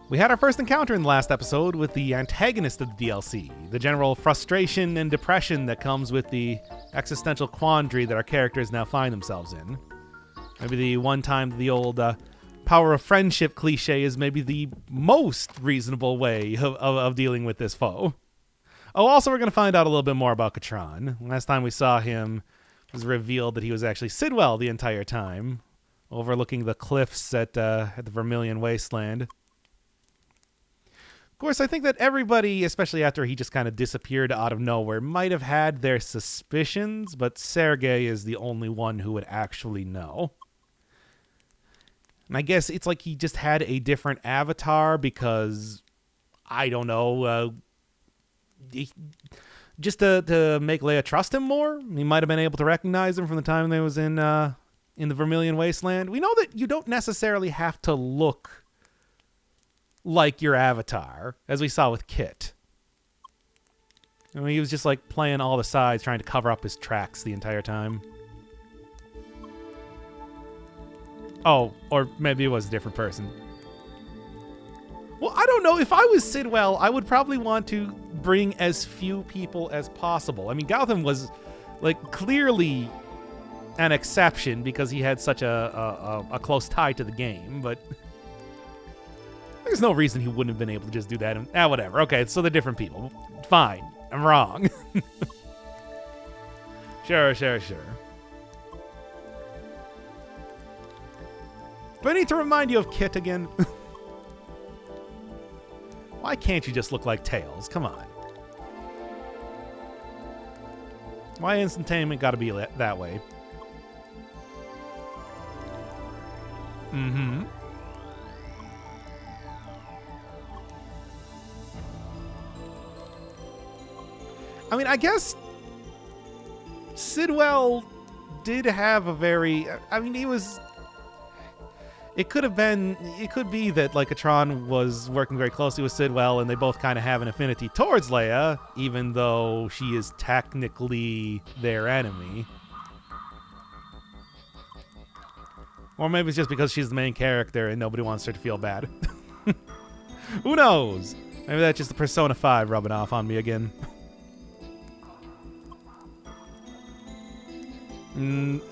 We had our first encounter in the last episode with the antagonist of the DLC, the general frustration and depression that comes with the existential quandary that our characters now find themselves in. Maybe the one time the old power of friendship cliche is maybe the most reasonable way of dealing with this foe. Oh, also we're going to find out a little bit more about Katron. Last time we saw him, it was revealed that he was actually Sidwell the entire time, overlooking the cliffs at the Vermilion Wasteland. Of course, I think that everybody, especially after he just kind of disappeared out of nowhere, might have had their suspicions, but Sergei is the only one who would actually know. And I guess it's like he just had a different avatar because, I don't know, just to make Leia trust him more. He might have been able to recognize him from the time they was in the Vermilion Wasteland. We know that you don't necessarily have to look like your avatar, as we saw with Kit. I mean, he was just like playing all the sides, trying to cover up his tracks the entire time. Oh, or maybe it was a different person. Well, I don't know. If I was Sidwell, I would probably want to bring as few people as possible. I mean, Gautham was like clearly an exception because he had such a close tie to the game, but there's no reason he wouldn't have been able to just do that. And, whatever. Okay, so they're different people. Fine. I'm wrong. Sure. Do I need to remind you of Kit again? Why can't you just look like Tails? Come on. Why instantainment gotta be that way? Mm-hmm. I mean, I guess Sidwell did have a very... I mean, he was... It could be that, like, Katron was working very closely with Sidwell and they both kind of have an affinity towards Leia, even though she is technically their enemy. Or maybe it's just because she's the main character and nobody wants her to feel bad. Who knows? Maybe that's just the Persona 5 rubbing off on me again.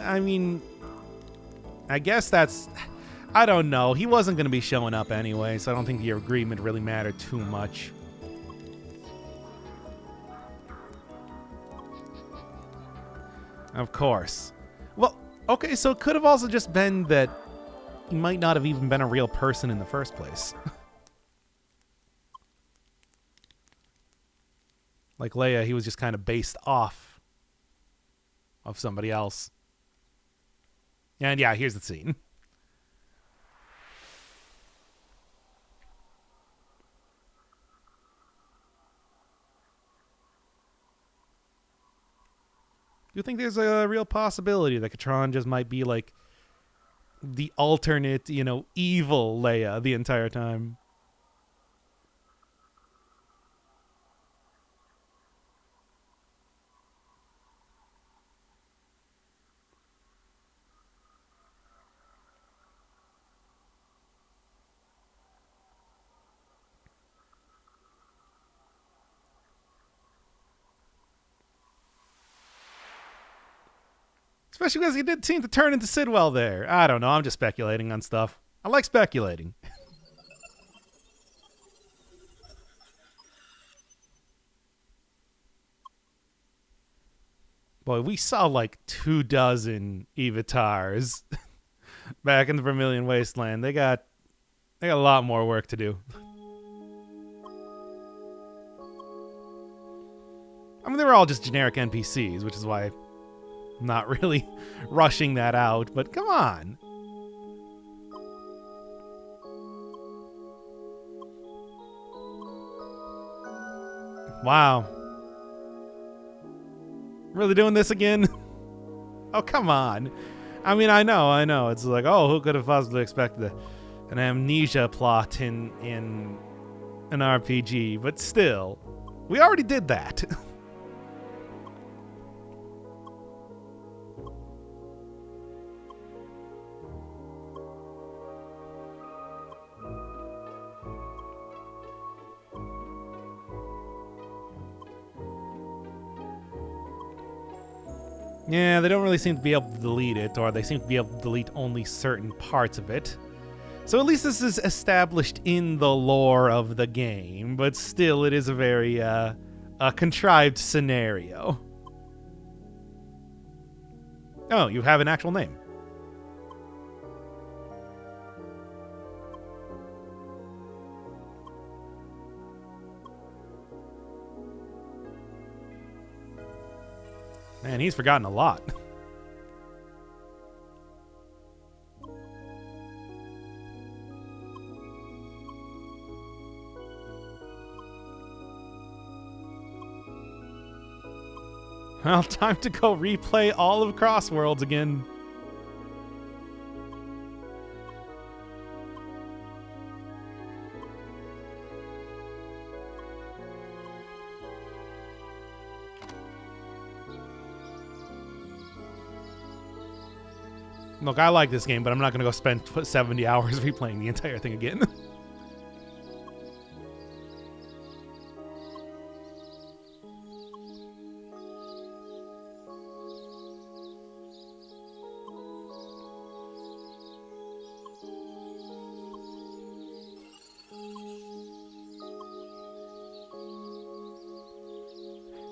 I mean, I guess that's... I don't know. He wasn't going to be showing up anyway, so I don't think the agreement really mattered too much. Of course. Well, okay, so it could have also just been that he might not have even been a real person in the first place. Like Leia, he was just kind of based off of somebody else. And yeah, here's the scene. Do you think there's a real possibility that Katron just might be like the alternate, evil Leia the entire time? Especially because he did seem to turn into Sidwell there. I don't know. I'm just speculating on stuff. I like speculating. Boy, we saw like 24 Evatars back in the Vermilion Wasteland. They got a lot more work to do. I mean, they were all just generic NPCs, which is why I'm not really rushing that out, but come on. Wow. Really doing this again? Oh, come on. I mean, I know. It's like, oh, who could have possibly expected an amnesia plot in an RPG? But still, we already did that. Yeah, they don't really seem to be able to delete it, or they seem to be able to delete only certain parts of it. So at least this is established in the lore of the game, but still it is a very contrived scenario. Oh, you have an actual name. Man, he's forgotten a lot. Well, time to go replay all of Crossworlds again. Look, I like this game, but I'm not going to go spend 70 hours replaying the entire thing again.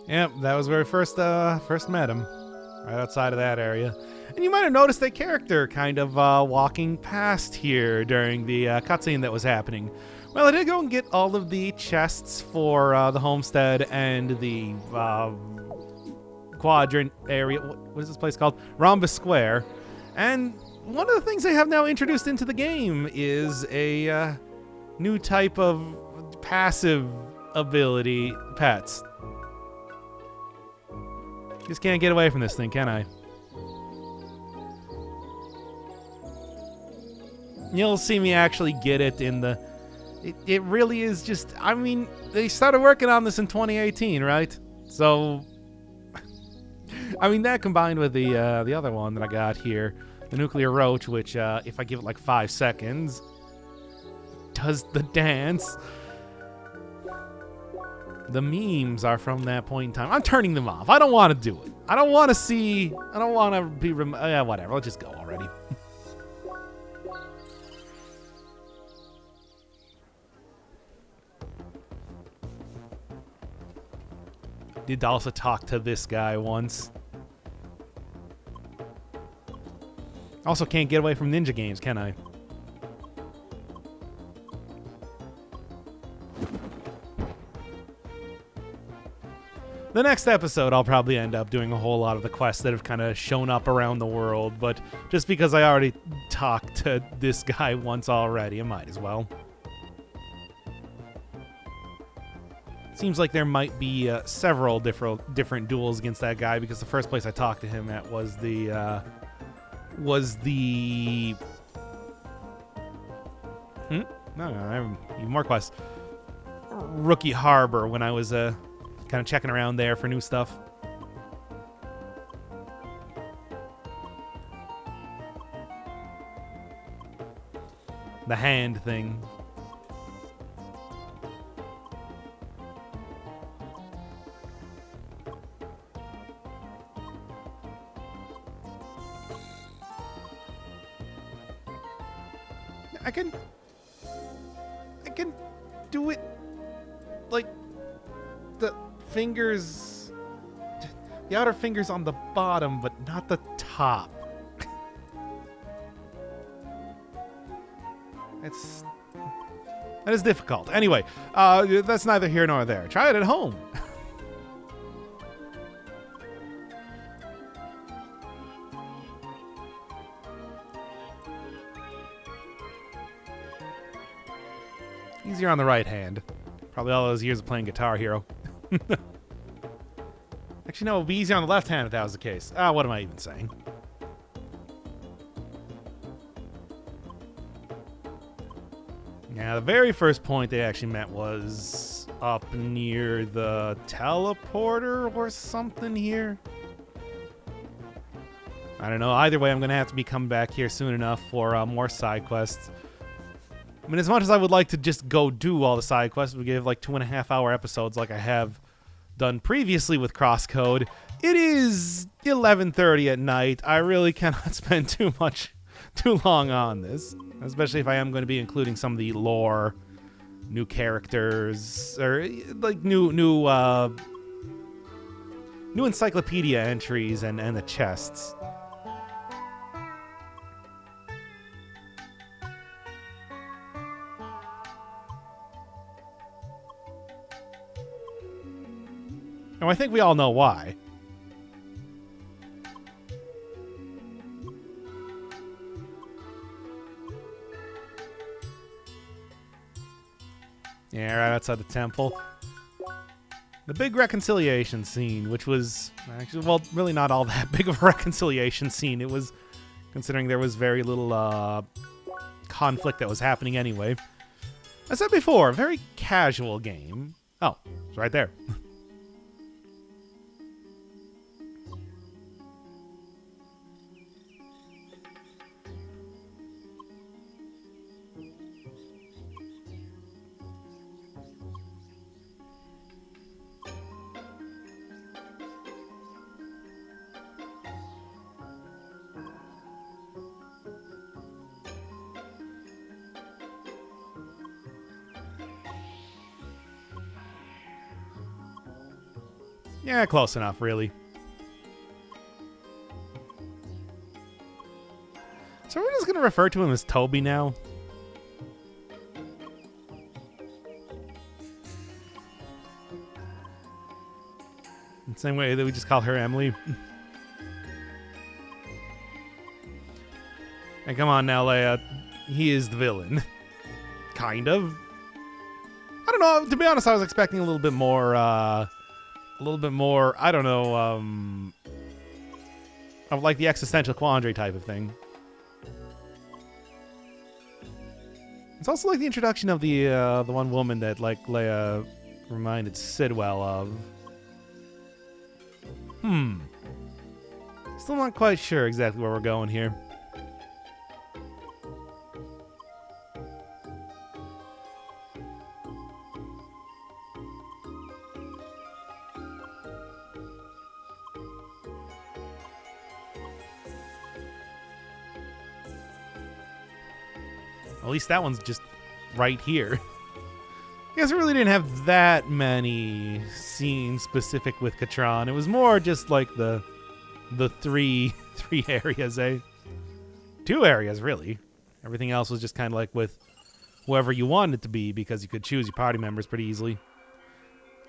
Yep, that was where we first met him, right outside of that area. And you might have noticed that character kind of walking past here during the cutscene that was happening. Well, I did go and get all of the chests for the homestead and the quadrant area. What is this place called? Rhombus Square. And one of the things they have now introduced into the game is a new type of passive ability, pets. Just can't get away from this thing, can I? You'll see me actually get it in the... It really is just... I mean, they started working on this in 2018, right? So... I mean, that combined with the other one that I got here, the Nuclear Roach, which, if I give it like 5 seconds, does the dance. The memes are from that point in time. I'm turning them off. I don't want to do it. I don't want to see... I don't want to be... whatever. Let's just go already. Did also talk to this guy once. Also can't get away from ninja games, can I? The next episode, I'll probably end up doing a whole lot of the quests that have kind of shown up around the world, but just because I already talked to this guy once already, I might as well. Seems like there might be several different duels against that guy, because the first place I talked to him at was the No, I have even more quests. Rookie Harbor, when I was kind of checking around there for new stuff. The hand thing. I can do it like the fingers, the outer fingers on the bottom, but not the top. That is difficult. Anyway, that's neither here nor there. Try it at home. Easier on the right hand. Probably all those years of playing Guitar Hero. Actually, no, it would be easier on the left hand if that was the case. What am I even saying? Yeah, the very first point they actually met was up near the teleporter or something here. I don't know. Either way, I'm going to have to be coming back here soon enough for more side quests. I mean, as much as I would like to just go do all the side quests, we give like 2.5-hour episodes like I have done previously with CrossCode. It is 11:30 at night. I really cannot spend too long on this, especially if I am going to be including some of the lore, new characters, or like new encyclopedia entries and the chests. And I think we all know why. Yeah, right outside the temple. The big reconciliation scene, which was actually, well, really not all that big of a reconciliation scene. It was, considering there was very little conflict that was happening anyway. I said before, a very casual game. Oh, it's right there. Yeah, close enough, really. So we're just going to refer to him as Toby now? The same way that we just call her Emily. And come on now, Leia. He is the villain. Kind of. I don't know. To be honest, I was expecting a little bit more, I don't know, of like the existential quandary type of thing. It's also like the introduction of the one woman that like Leia reminded Sidwell of. Still not quite sure exactly where we're going here. At least that one's just right here. I guess we really didn't have that many scenes specific with Katran. It was more just like the three areas, eh? 2 areas, really. Everything else was just kind of like with whoever you wanted it to be, because you could choose your party members pretty easily.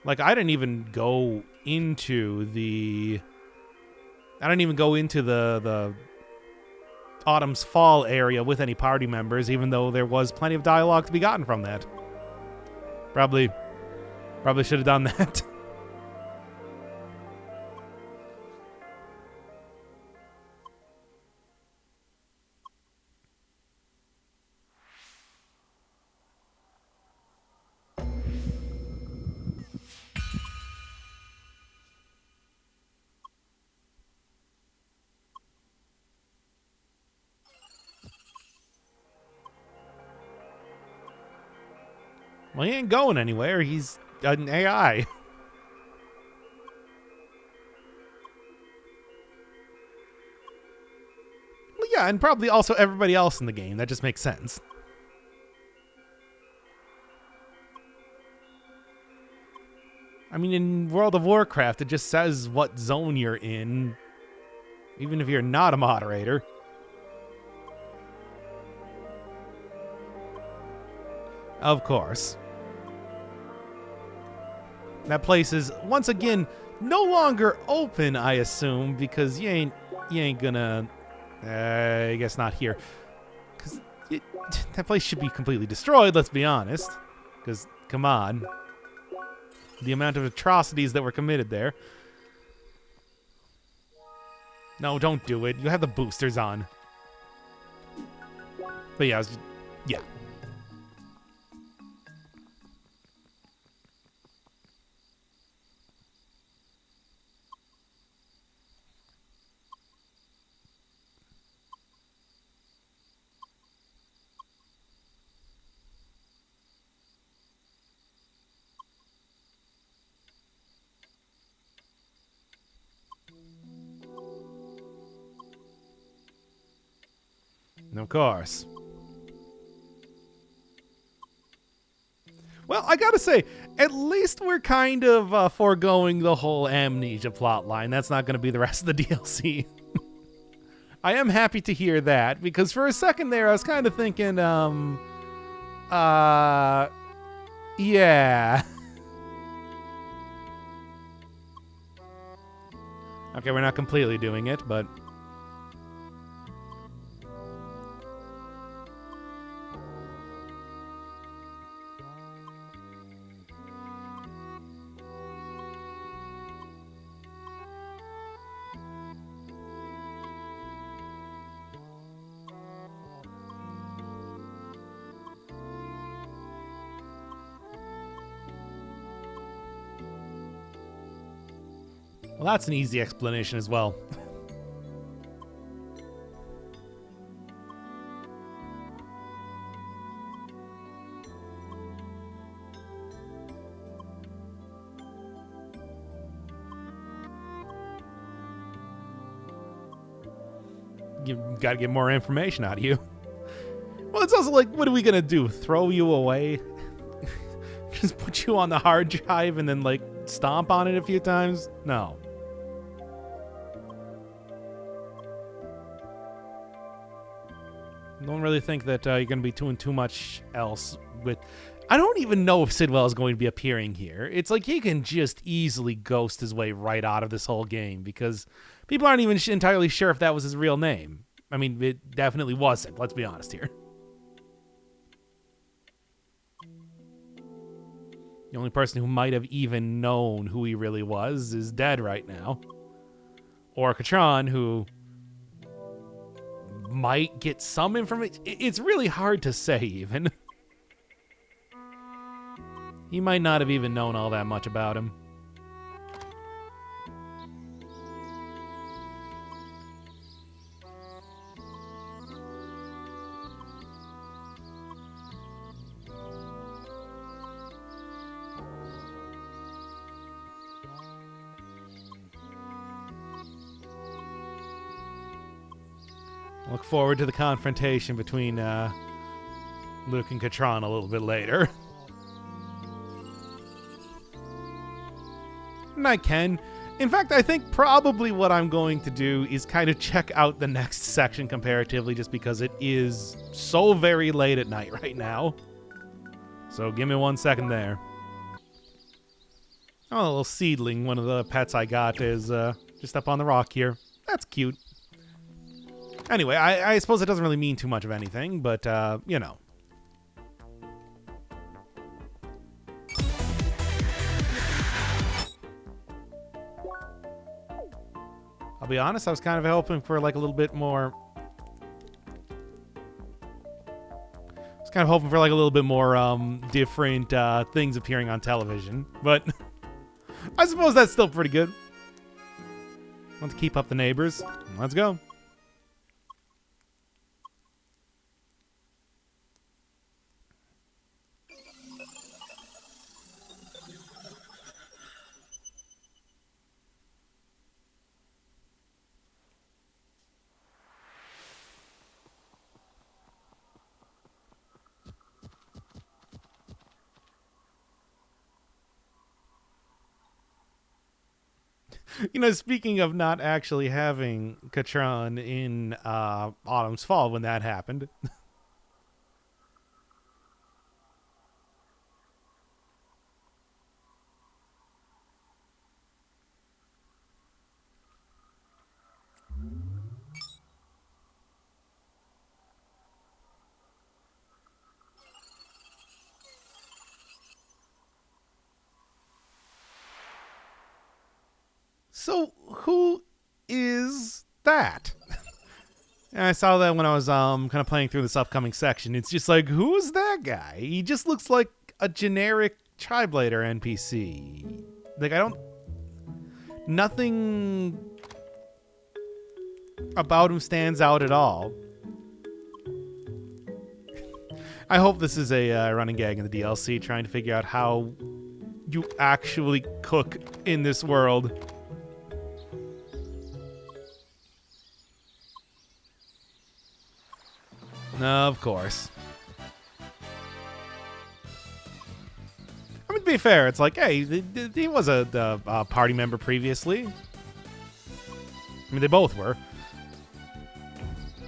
Like, I didn't even go into the Autumn's Fall area with any party members, even though there was plenty of dialogue to be gotten from that. Probably should have done that. Well, he ain't going anywhere. He's an AI. Well, yeah, and probably also everybody else in the game. That just makes sense. I mean, in World of Warcraft, it just says what zone you're in, even if you're not a moderator. Of course. That place is, once again, no longer open, I assume, because you ain't gonna, I guess not here. Because that place should be completely destroyed, let's be honest. Because, come on. The amount of atrocities that were committed there. No, don't do it. You have the boosters on. But yeah, yeah. Of course. Well, I gotta say, at least we're kind of foregoing the whole amnesia plotline. That's not going to be the rest of the DLC. I am happy to hear that, because for a second there, I was kind of thinking, yeah. Okay, we're not completely doing it, but... Well, that's an easy explanation as well. You gotta get more information out of you. Well, it's also like, what are we gonna do? Throw you away? Just put you on the hard drive and then, like, stomp on it a few times? No. I don't really think that you're going to be doing too much else with... I don't even know if Sidwell is going to be appearing here. It's like he can just easily ghost his way right out of this whole game because people aren't even entirely sure if that was his real name. I mean, it definitely wasn't. Let's be honest here. The only person who might have even known who he really was is dead right now. Or Katron, who might get some information. It's really hard to say, even. He might not have even known all that much about him. Look forward to the confrontation between Luke and Katron a little bit later. And I can. In fact, I think probably what I'm going to do is kind of check out the next section comparatively just because it is so very late at night right now. So give me 1 second there. Oh, a little seedling. One of the pets I got is just up on the rock here. That's cute. Anyway, I suppose it doesn't really mean too much of anything, but, you know. I'll be honest, I was kind of hoping for, like, a little bit more... I was kind of hoping for, like, a little bit more, different, things appearing on television. But I suppose that's still pretty good. Want to keep up the neighbors? Let's go. You know, speaking of not actually having Katron in Autumn's Fall when that happened. So, who is that? And I saw that when I was kind of playing through this upcoming section. It's just like, who is that guy? He just looks like a generic Triblader NPC. Like, I don't... Nothing about him stands out at all. I hope this is a running gag in the DLC, trying to figure out how you actually cook in this world. Of course. I mean, to be fair, it's like, hey, he was a party member previously. I mean, they both were.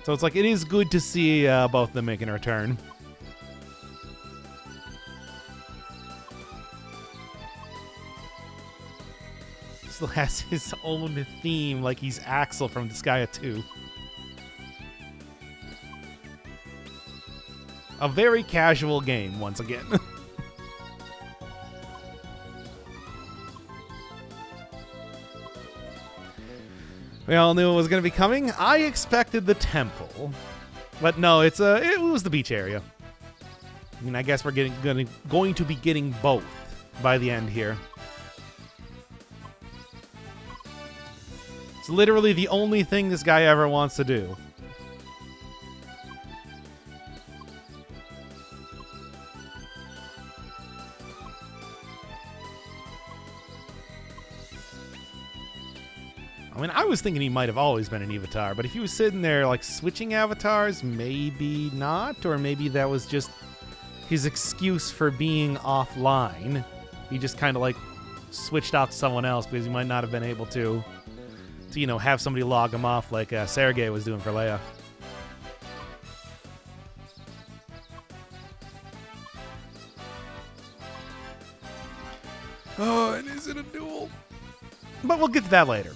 So it's like, it is good to see both of them making a return. Still has his own theme, like he's Axel from Disgaea 2. A very casual game, once again. We all knew it was going to be coming. I expected the temple. But no, it was the beach area. I mean, I guess we're going to be getting both by the end here. It's literally the only thing this guy ever wants to do. I mean, I was thinking he might have always been an avatar, but if he was sitting there, like, switching avatars, maybe not, or maybe that was just his excuse for being offline. He just kind of, like, switched off to someone else because he might not have been able to you know, have somebody log him off like Sergei was doing for Leia. Oh, and is it a duel? But we'll get to that later.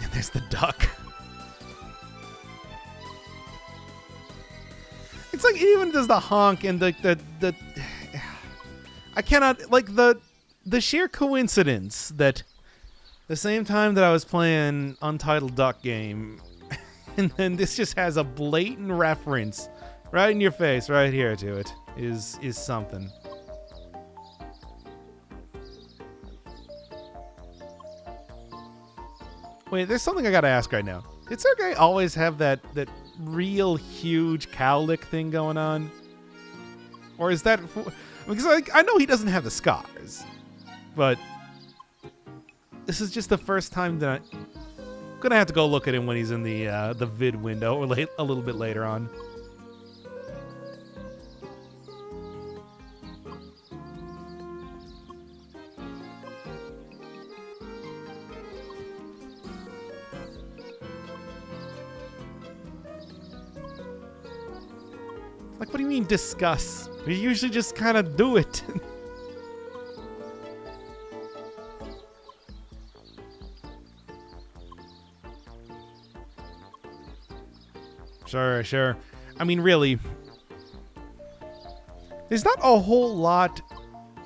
And there's the duck. It's like it even does the honk and the I cannot, like, the sheer coincidence that the same time that I was playing Untitled Duck Game, and then this just has a blatant reference right in your face right here to it is something. Wait, there's something I gotta ask right now. Did Sergei always have that real huge cowlick thing going on? Or is that... Because I know he doesn't have the scars, but this is just the first time that I'm going to have to go look at him when he's in the vid window or a little bit later on. Like, what do you mean discuss? We usually just kind of do it. Sure. I mean, really, there's not a whole lot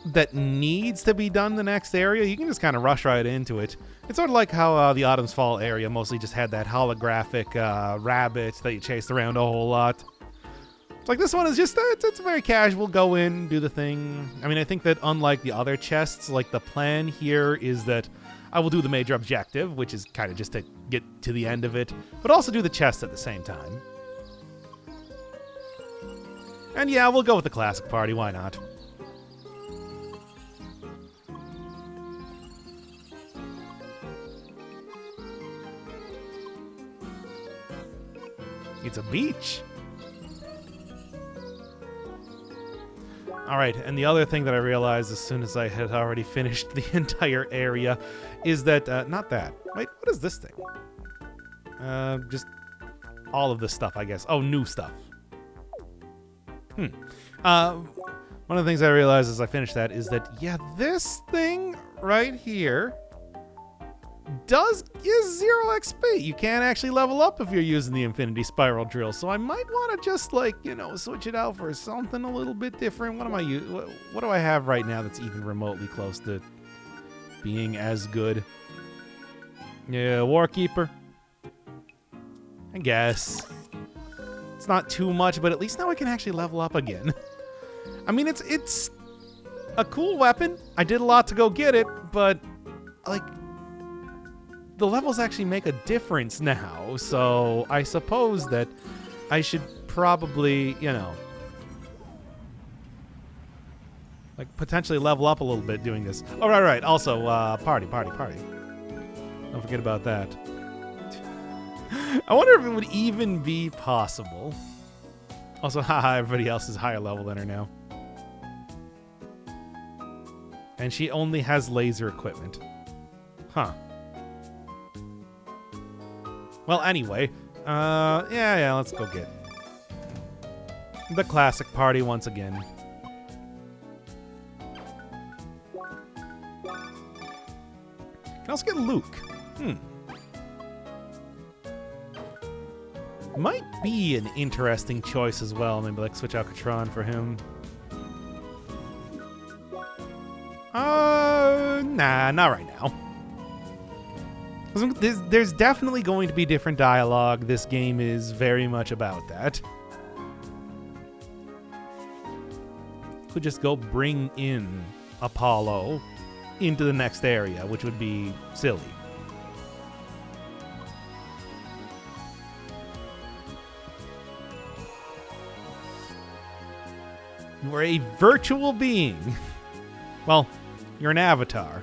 that needs to be done in the next area. You can just kind of rush right into it. It's sort of like how the Autumn's Fall area mostly just had that holographic rabbit that you chased around a whole lot. It's like this one is just, it's very casual, go in, do the thing. I mean, I think that unlike the other chests, like the plan here is that I will do the major objective, which is kind of just to get to the end of it, but also do the chest at the same time. And yeah, we'll go with the classic party, why not? It's a beach. All right, and the other thing that I realized as soon as I had already finished the entire area is that, not that. Wait, what is this thing? Just all of this stuff, I guess. Oh, new stuff. One of the things I realized as I finished that is that, yeah, this thing right here does give 0 XP. You can't actually level up if you're using the Infinity Spiral Drill, so I might want to just, like, you know, switch it out for something a little bit different. What am I using? What do I have right now that's even remotely close to being as good? Yeah, Warkeeper. I guess. It's not too much, but at least now I can actually level up again. I mean, it's a cool weapon. I did a lot to go get it, but, like, the levels actually make a difference now, so I suppose that I should probably, you know... Like, potentially level up a little bit doing this. Oh, right. Also, party. Don't forget about that. I wonder if it would even be possible. Also, haha, everybody else is higher level than her now. And she only has laser equipment. Huh. Well, anyway. Yeah, let's go get the classic party once again. Can also get Luke. Might be an interesting choice as well. Maybe like switch out Katron for him. Nah, not right now. There's definitely going to be different dialogue. This game is very much about that. Could just go bring in Apollo into the next area, which would be silly. You are a virtual being. Well, you're an avatar.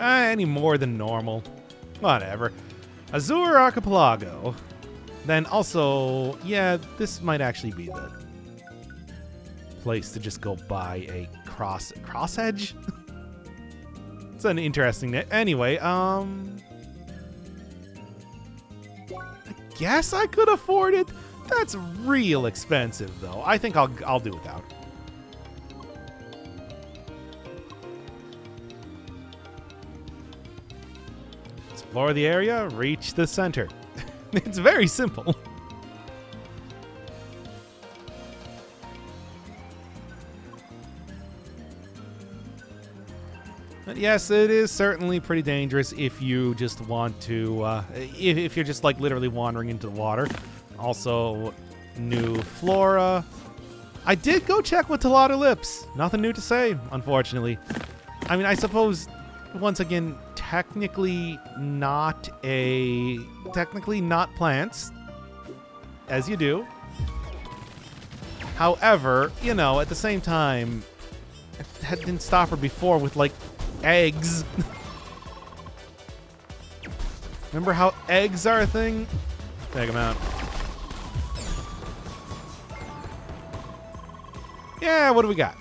Any more than normal. Whatever. Azure Archipelago. Then also, yeah, this might actually be the place to just go buy a cross edge. It's an interesting anyway. I guess I could afford it. That's real expensive though. I think I'll do without. Explore the area, reach the center. It's very simple. But yes, it is certainly pretty dangerous if you just want to, if you're just like literally wandering into the water. Also, new flora. I did go check with Talada Lips. Nothing new to say, unfortunately. I mean, I suppose, once again, technically not plants, as you do. However, you know, at the same time, that didn't stop her before with, like, eggs. Remember how eggs are a thing? Take them out. Yeah, what do we got?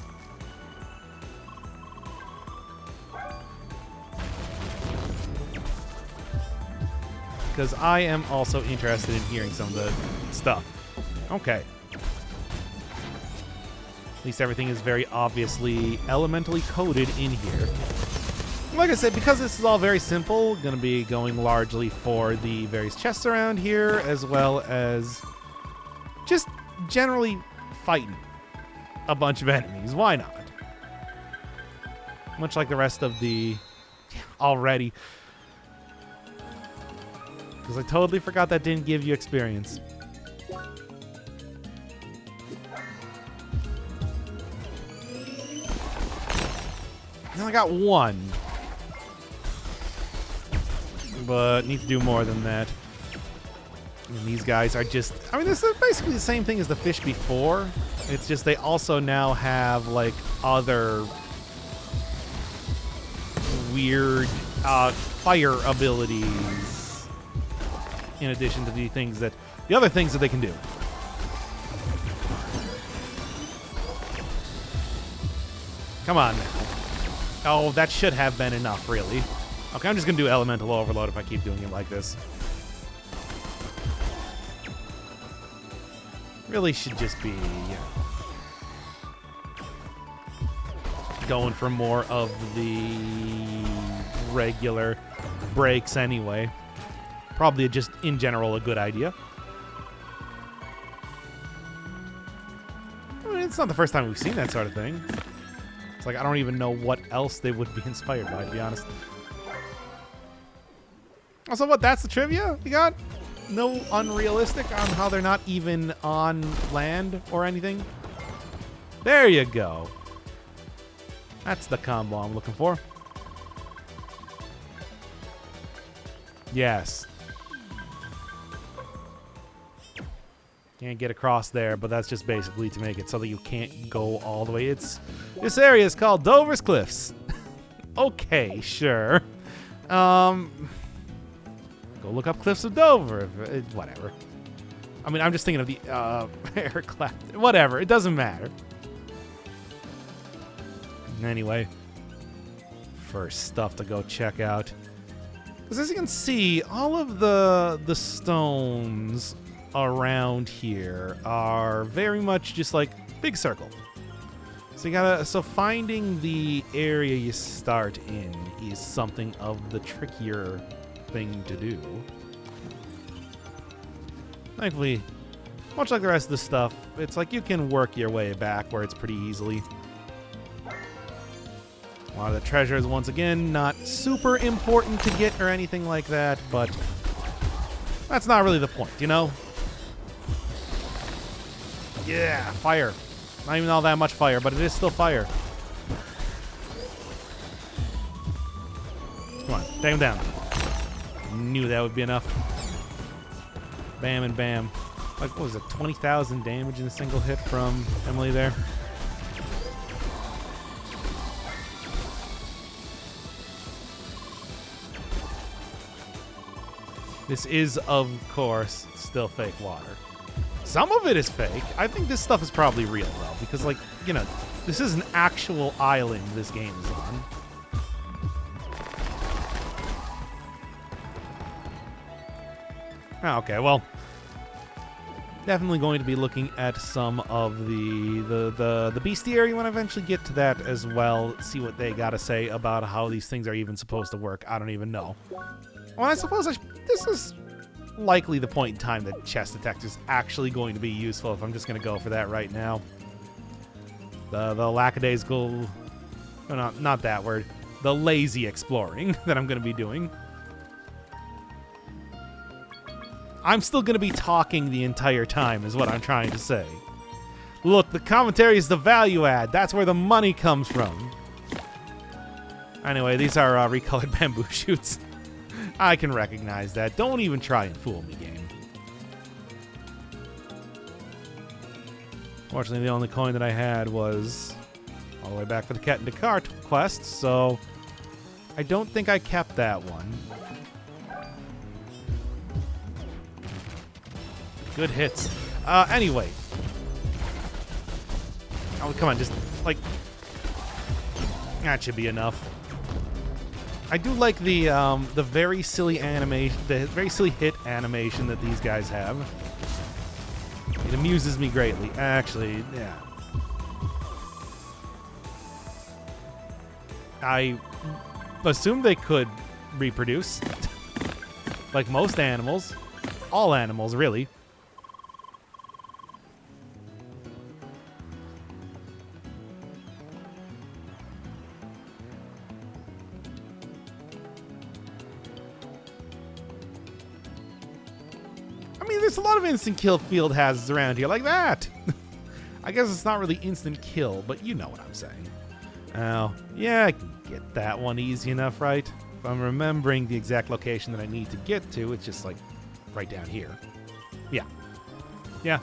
Because I am also interested in hearing some of the stuff. Okay. At least everything is very obviously elementally coded in here. Like I said, because this is all very simple, going to be going largely for the various chests around here, as well as just generally fighting a bunch of enemies. Why not? Much like the rest of the already. Because I totally forgot that didn't give you experience. I only got one. But need to do more than that. And these guys are just... I mean, this is basically the same thing as the fish before. It's just they also now have, like, other weird fire abilities. In addition to the other things that they can do. Come on now. Oh, that should have been enough, really. Okay, I'm just going to do Elemental Overload if I keep doing it like this. Really should just be, going for more of the regular breaks anyway. Probably just, in general, a good idea. I mean, it's not the first time we've seen that sort of thing. It's like, I don't even know what else they would be inspired by, to be honest. Also, what, that's the trivia you got? No unrealistic on how they're not even on land or anything? There you go. That's the combo I'm looking for. Yes. Can't get across there, but that's just basically to make it so that you can't go all the way. This area is called Dover's Cliffs. Okay, sure. Go look up Cliffs of Dover. Whatever. I mean, I'm just thinking of the Eric Clapton. Whatever. It doesn't matter. Anyway, first stuff to go check out. Because as you can see, all of the stones around here are very much just like big circle. So finding the area you start in is something of the trickier thing to do. Thankfully, much like the rest of the stuff, it's like you can work your way backwards pretty easily. A lot of the treasures, once again, not super important to get or anything like that, but that's not really the point, you know? Yeah, fire. Not even all that much fire, but it is still fire. Come on, take him down. Knew that would be enough. Bam and bam. Like, what was it, 20,000 damage in a single hit from Emily there? This is, of course, still fake water. Some of it is fake. I think this stuff is probably real, though, because, like, you know, this is an actual island this game is on. Oh, okay, well, definitely going to be looking at some of the bestiary when I eventually get to that as well. See what they got to say about how these things are even supposed to work. I don't even know. Well, I suppose this is likely the point in time that chest detector is actually going to be useful if I'm just going to go for that right now. The lackadaisical... No, not that word. The lazy exploring that I'm going to be doing. I'm still going to be talking the entire time is what I'm trying to say. Look, the commentary is the value add. That's where the money comes from. Anyway, these are recolored bamboo shoots. I can recognize that. Don't even try and fool me, game. Fortunately, the only coin that I had was all the way back for the Cat and Descartes quest, so I don't think I kept that one. Good hits. Anyway. Oh, come on, just, like... That should be enough. I do like the very silly animation, the very silly hit animation that these guys have. It amuses me greatly. Actually, yeah. I assume they could reproduce. Like most animals. All animals, really. There's a lot of instant kill field hazards around here like that. I guess it's not really instant kill, but you know what I'm saying. Oh, yeah, I can get that one easy enough, right? If I'm remembering the exact location that I need to get to, it's just like right down here. Yeah. Yeah.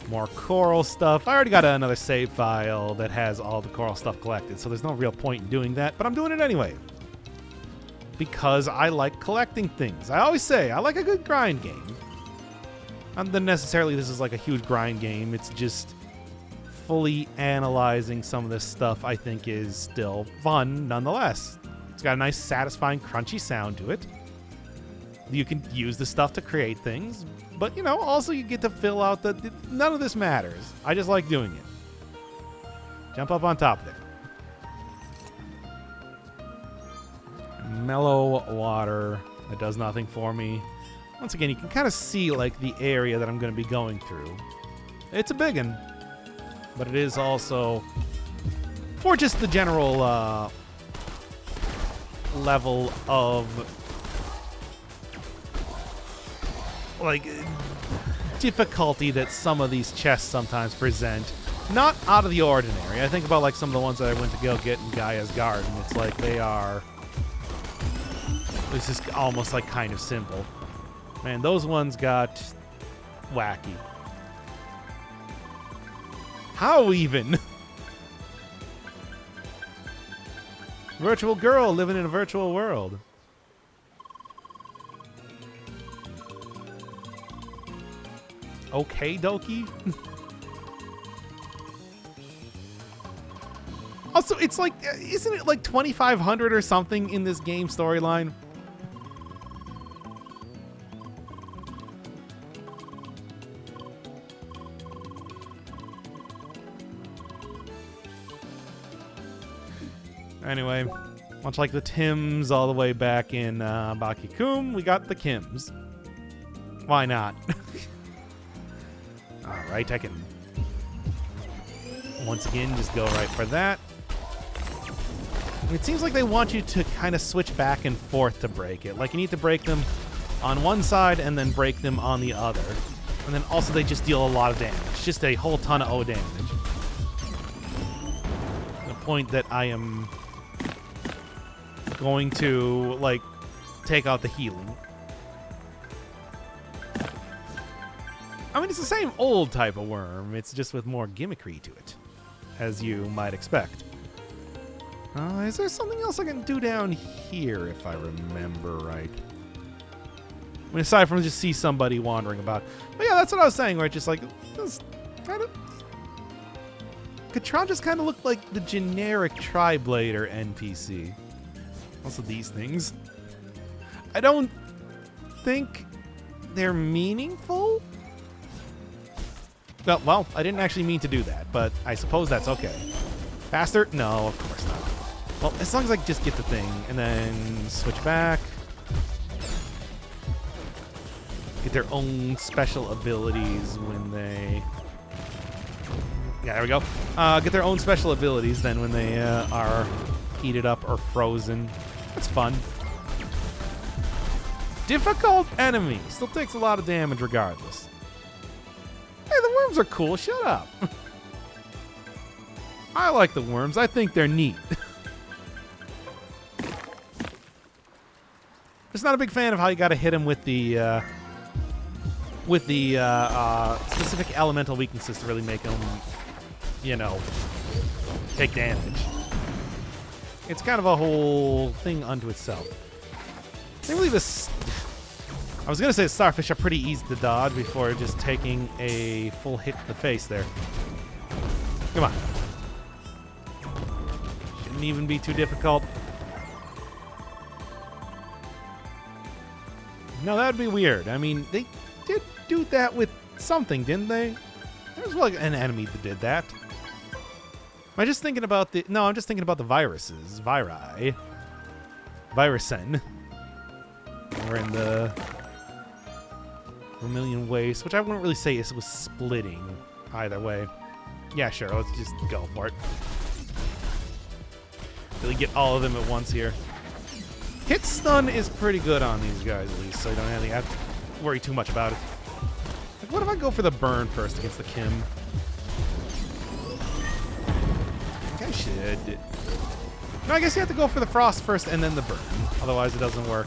More coral stuff. I already got another save file that has all the coral stuff collected, so there's no real point in doing that, but I'm doing it anyway. Because I like collecting things. I always say, I like a good grind game. Not that necessarily this is like a huge grind game. It's just fully analyzing some of this stuff I think is still fun nonetheless. It's got a nice, satisfying, crunchy sound to it. You can use the stuff to create things. But, you know, also you get to fill out none of this matters. I just like doing it. Jump up on top there. Mellow water that does nothing for me. Once again, you can kind of see like the area that I'm going to be going through. It's a big one, but it is also for just the general level of like difficulty that some of these chests sometimes present. not out of the ordinary. I think about like some of the ones that I went to go get in Gaia's Garden. It's like they are. This is almost like kind of simple. Man, those ones got wacky. How even? Virtual girl living in a virtual world. Okay, dokie. Also, it's like, isn't it like 2,500 or something in this game storyline? Anyway, much like the Tims all the way back in Bakikum, we got the Kims. Why not? Alright, I can once again just go right for that. It seems like they want you to kind of switch back and forth to break it. Like you need to break them on one side and then break them on the other. And then also they just deal a lot of damage. Just a whole ton of O damage. The point that I am going to, like, take out the healing. I mean, it's the same old type of worm. It's just with more gimmickry to it, as you might expect. Is there something else I can do down here, if I remember right? I mean, aside from just see somebody wandering about. But yeah, that's what I was saying, right? Just like, this kind of... Katron just kind of looked like the generic Tri-Blader NPC. Also these things. I don't think they're meaningful. Well, I didn't actually mean to do that, but I suppose that's okay. Faster? No, of course not. Well, as long as I just get the thing and then switch back. Get their own special abilities when they... Yeah, there we go. Get their own special abilities then when they are heated up or frozen. That's fun. Difficult enemy. Still takes a lot of damage regardless. Hey, the worms are cool. Shut up. I like the worms. I think they're neat. Just not a big fan of how you got to hit him with the specific elemental weaknesses to really make him, you know, take damage. It's kind of a whole thing unto itself. I believe this. I was gonna say starfish are pretty easy to dodge before just taking a full hit to the face there. Come on. Shouldn't even be too difficult. No, that'd be weird. I mean, they did do that with something, didn't they? There was like an enemy that did that. Am I just thinking about the... No, I'm just thinking about the viruses. Viri. Virusen. We're in the Vermilion Waste, which I wouldn't really say it was splitting either way. Yeah, sure. Let's just go for it. Really get all of them at once here. Hit stun is pretty good on these guys, at least, so you don't have to worry too much about it. Like, what if I go for the burn first against the Kim? I think I should. No, I guess you have to go for the frost first and then the burn. Otherwise, it doesn't work.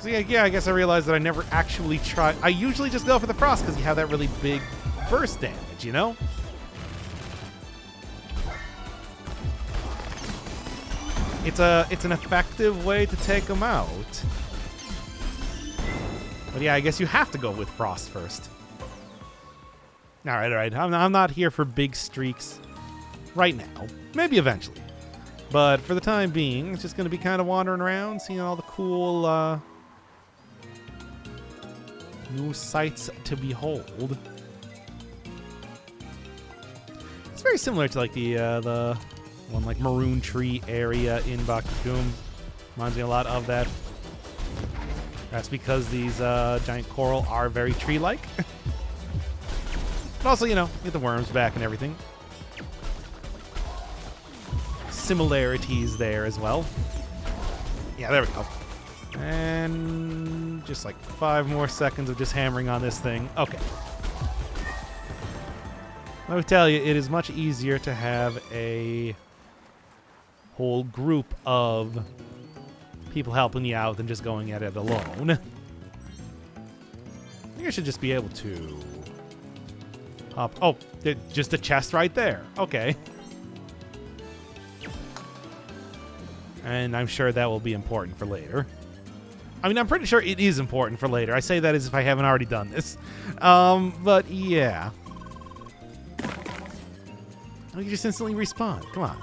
So yeah, I guess I realized that I never actually try. I usually just go for the frost because you have that really big burst damage, you know? It's an effective way to take them out. But yeah, I guess you have to go with frost first. All right. I'm not here for big streaks right now. Maybe eventually. But for the time being, it's just going to be kind of wandering around, seeing all the cool new sights to behold. It's very similar to like the one like Maroon Tree area in Bakukum. Reminds me a lot of that. That's because these giant coral are very tree-like. But also, you know, get the worms back and everything. Similarities there as well. Yeah, there we go. And just like 5 more seconds of just hammering on this thing. Okay. Let me tell you, it is much easier to have a whole group of people helping you out than just going at it alone. I think I should just be able to hop. Oh, just a chest right there. Okay. And I'm sure that will be important for later. I mean, I'm pretty sure it is important for later. I say that as if I haven't already done this. But yeah. Oh, you just instantly respawn. Come on.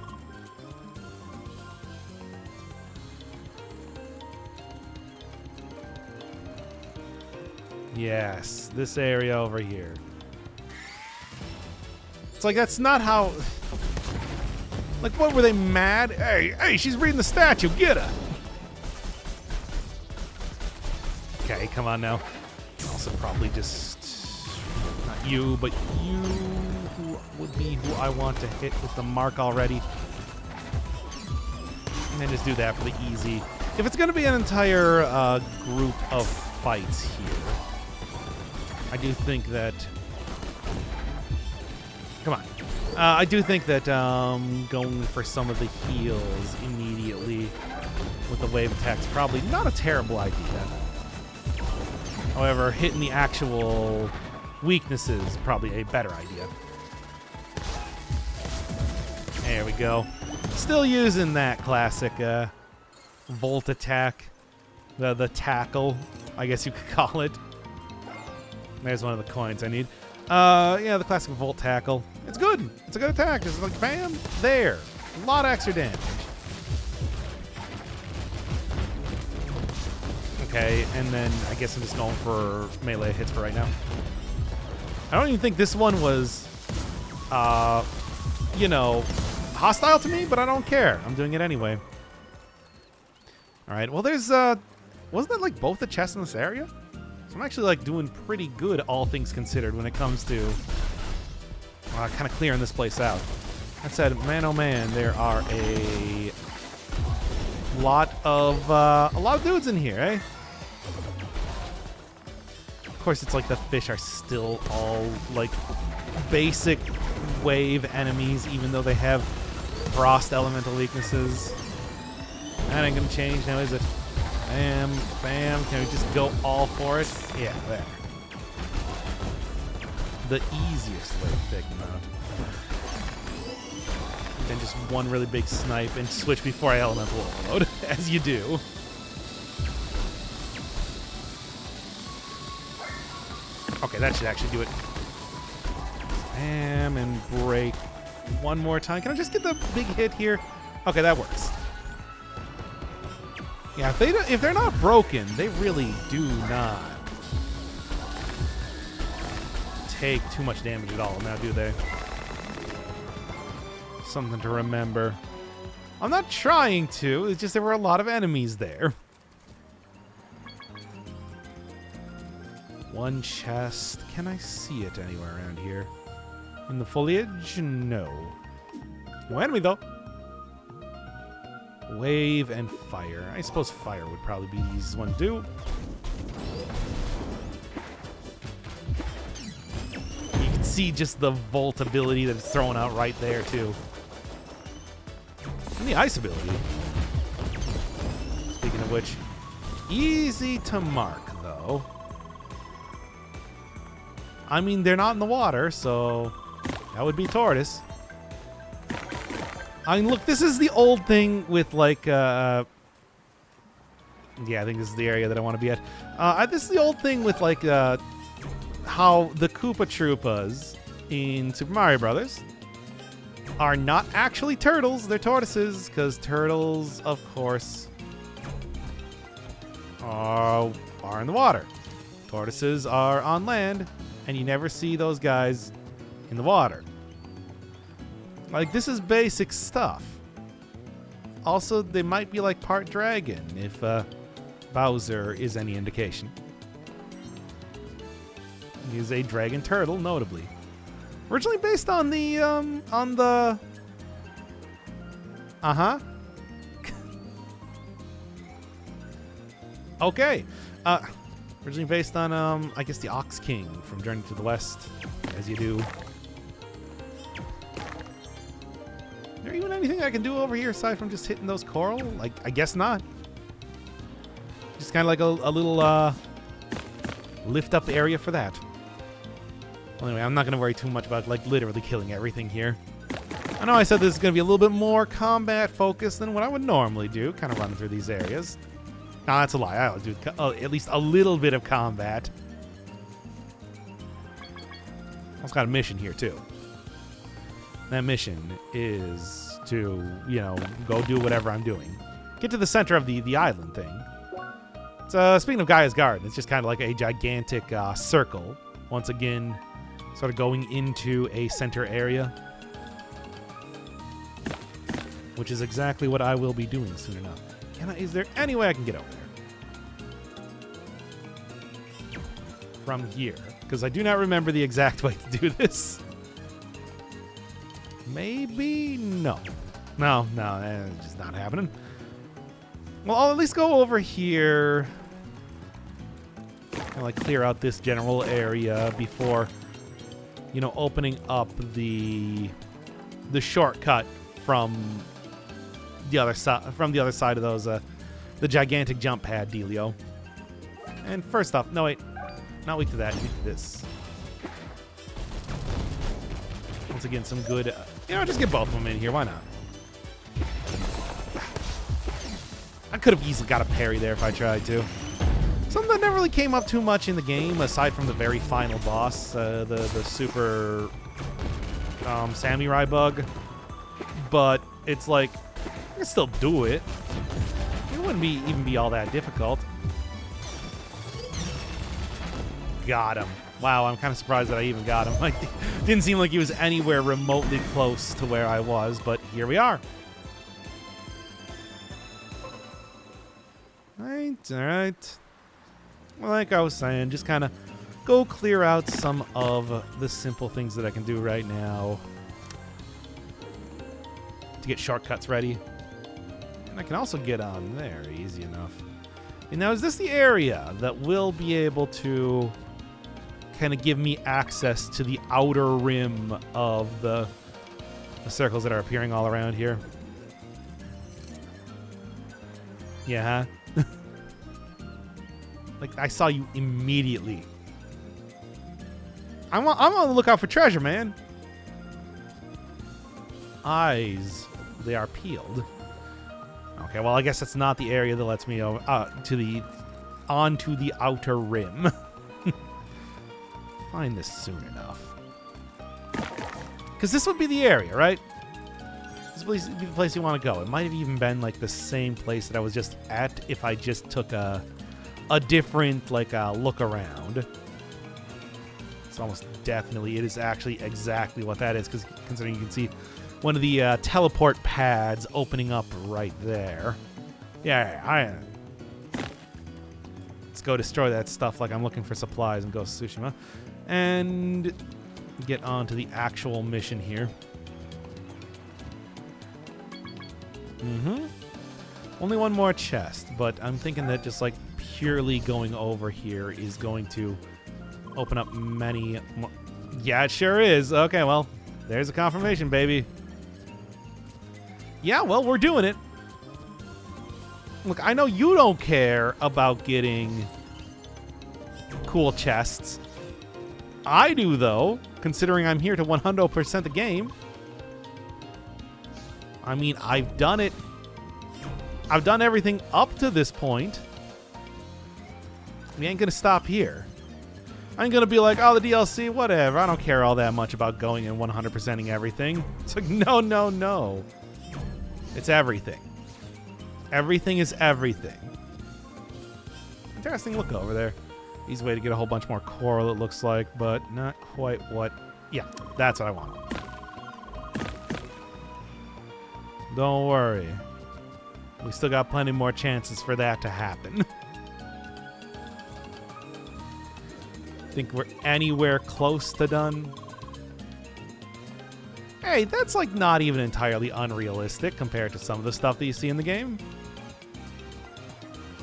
Yes, this area over here. It's like, that's not how... Like, what, were they mad? Hey, she's reading the statue. Get her. Okay, come on now. Also probably just... Not you, but you... Who would be who I want to hit with the mark already. And then just do that for the easy. If it's going to be an entire group of fights here, I do think that... Come on. I do think that going for some of the heals immediately with the wave attack is probably not a terrible idea. However, hitting the actual weaknesses is probably a better idea. There we go. Still using that classic volt attack. The tackle, I guess you could call it. There's one of the coins I need. Yeah, the classic volt tackle. It's good. It's a good attack. It's like, bam, there. A lot of extra damage. Okay, and then I guess I'm just going for melee hits for right now. I don't even think this one was, you know, hostile to me, but I don't care. I'm doing it anyway. All right, well, there's, wasn't that like both the chests in this area? So I'm actually like doing pretty good, all things considered, when it comes to kind of clearing this place out. That said, man, oh man, there are a lot of dudes in here, eh? Of course, it's like the fish are still all like basic wave enemies, even though they have frost elemental weaknesses. That ain't gonna change now, is it? Bam, bam. Can we just go all for it? Yeah, there. The easiest way to take them out. Then just one really big snipe and switch before I elemental overload, as you do. Okay, that should actually do it. Bam, and break one more time. Can I just get the big hit here? Okay, that works. Yeah, if they're not broken, they really do not take too much damage at all, now do they? Something to remember. I'm not trying to, it's just there were a lot of enemies there. One chest. Can I see it anywhere around here? In the foliage? No. No enemy, though. Wave and fire. I suppose fire would probably be the easiest one to do. You can see just the volt ability that it's throwing out right there, too. And the ice ability. Speaking of which, easy to mark, though. I mean, they're not in the water, so that would be tortoise. I mean, look, this is the old thing with, like, yeah, I think this is the area that I want to be at. This is the old thing with, like, how the Koopa Troopas in Super Mario Brothers are not actually turtles, they're tortoises, because turtles, of course, are in the water. Tortoises are on land, and you never see those guys in the water. Like, this is basic stuff. Also, they might be like part dragon, if Bowser is any indication. He's a dragon turtle, notably. Originally based on the, Uh-huh. Okay. Originally based on, I guess the Ox King from Journey to the West, as you do. there even anything I can do over here aside from just hitting those coral? Like, I guess not. Just kind of like a little lift up area for that. Well, anyway, I'm not going to worry too much about like literally killing everything here. I know I said this is going to be a little bit more combat focused than what I would normally do, kind of running through these areas. No, that's a lie. I'll do at least a little bit of combat. Also got a mission here too. That mission is to, you know, go do whatever I'm doing. Get to the center of the island thing. It's, speaking of Gaia's Garden, it's just kind of like a gigantic circle. Once again, sort of going into a center area. Which is exactly what I will be doing soon enough. Is there any way I can get over there? From here. Because I do not remember the exact way to do this. Maybe? No. No, it's just not happening. Well, I'll at least go over here. And like clear out this general area before, you know, opening up the shortcut from the other side of those the gigantic jump pad dealio. And first off, no wait, not weak to that, weak to this. Once again, some good, you know, just get both of them in here. Why not? I could have easily got a parry there if I tried to. Something that never really came up too much in the game, aside from the very final boss, the super samurai bug. But it's like, I can still do it. It wouldn't even be all that difficult. Got him. Wow, I'm kind of surprised that I even got him. Like, didn't seem like he was anywhere remotely close to where I was, but here we are. Alright. Well, like I was saying, just kind of go clear out some of the simple things that I can do right now to get shortcuts ready. And I can also get on there easy enough. And now, is this the area that will be able to kind of give me access to the outer rim of the circles that are appearing all around here? Yeah, huh? Like, I saw you immediately. I'm on the lookout for treasure, man. Eyes, they are peeled. Okay, well, I guess that's not the area that lets me over onto the outer rim. Find this soon enough. Because this would be the area, right? This would be the place you want to go. It might have even been like the same place that I was just at if I just took a different look around. It's almost definitely, it is actually exactly what that is, because considering you can see one of the teleport pads opening up right there. Yeah, let's go destroy that stuff like I'm looking for supplies in Ghost of Tsushima. And get on to the actual mission here. Only one more chest, but I'm thinking that just like purely going over here is going to open up many more. Yeah, it sure is. Okay, well, there's a confirmation, baby. Yeah, well, we're doing it. Look, I know you don't care about getting cool chests. I do, though, considering I'm here to 100% the game. I mean, I've done it. I've done everything up to this point. We ain't gonna stop here. I ain't gonna be like, oh, the DLC, whatever. I don't care all that much about going and 100%ing everything. It's like, no, no, no. It's everything. Everything is everything. Interesting look over there. Easy way to get a whole bunch more coral, it looks like, but not quite what... Yeah, that's what I want. Don't worry. We still got plenty more chances for that to happen. Think we're anywhere close to done? Hey, that's like not even entirely unrealistic compared to some of the stuff that you see in the game.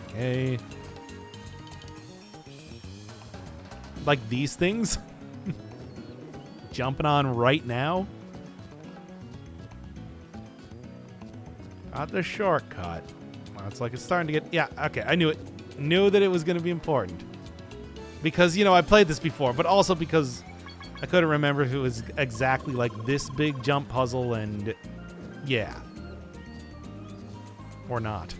Okay. Like these things? Jumping on right now? Not the shortcut. Well, it's like it's starting to get... Yeah, okay, I knew it. Knew that it was going to be important. Because, you know, I played this before, but also because I couldn't remember if it was exactly like this big jump puzzle and... Yeah. Or not.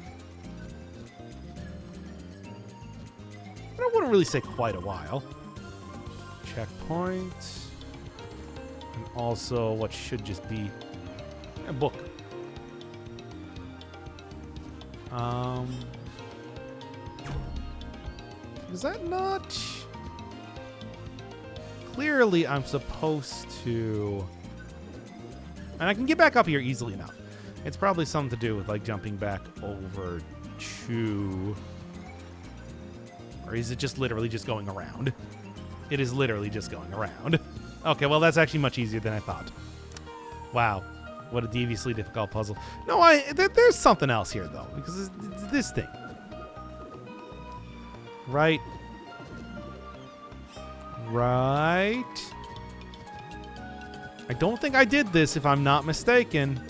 But I wouldn't really say quite a while. Checkpoint. And also what should just be a book. Is that not... Clearly I'm supposed to... And I can get back up here easily enough. It's probably something to do with like jumping back over to... Or is it just literally just going around? It is literally just going around. Okay, well that's actually much easier than I thought. Wow. What a deviously difficult puzzle. No, there's something else here, though, because it's this thing. Right. Right. I don't think I did this, if I'm not mistaken.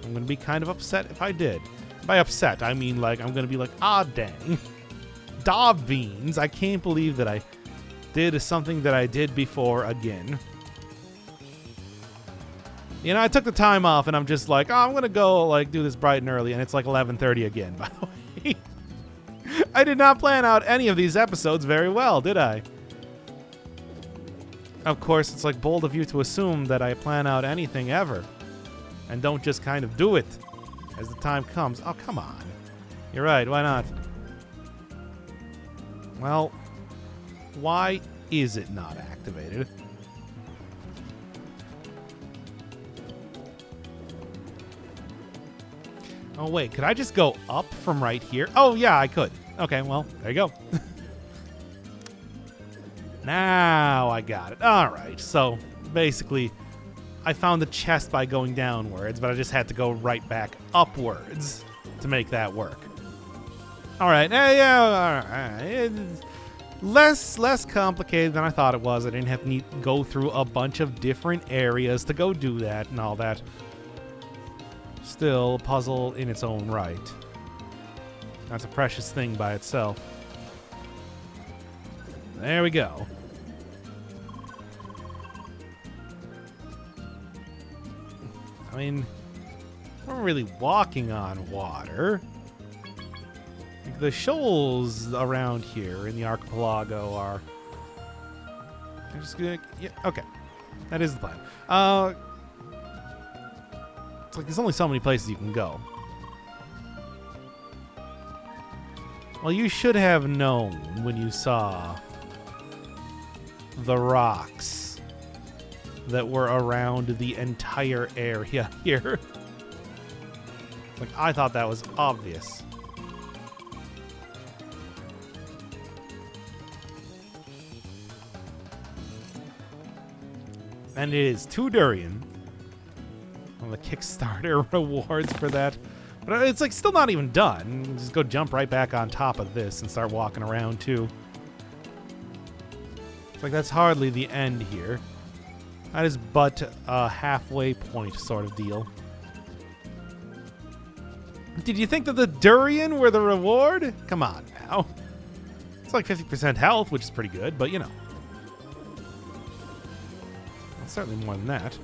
I'm going to be kind of upset if I did. By upset, I mean, like, I'm going to be like, ah, dang. Da beans. I can't believe that I did something that I did before again. You know, I took the time off, and I'm just like, oh, I'm going to go, like, do this bright and early, and it's like 11:30 again, by the way. I did not plan out any of these episodes very well, did I? Of course, it's like bold of you to assume that I plan out anything ever, and don't just kind of do it as the time comes. Oh, come on. You're right, why not? Well, why is it not activated? Oh, wait, could I just go up from right here? Oh, yeah, I could. Okay, well, there you go. Now I got it. All right, so basically, I found the chest by going downwards, but I just had to go right back upwards to make that work. All right, yeah, all right. It's less complicated than I thought it was. I didn't have to go through a bunch of different areas to go do that and all that. Still a puzzle in its own right. That's a precious thing by itself. There we go. I mean, we're really walking on water. The shoals around here in the Archipelago are... I'm just gonna... Yeah, okay. That is the plan. It's like there's only so many places you can go. Well, you should have known when you saw the rocks that were around the entire area here. Like, I thought that was obvious. And it is 2 durian. On the Kickstarter rewards for that. But it's like still not even done. Just go jump right back on top of this and start walking around too. It's like that's hardly the end here. That is but a halfway point sort of deal. Did you think that the durian were the reward? Come on now. It's like 50% health, which is pretty good, but you know. Well, certainly more than that.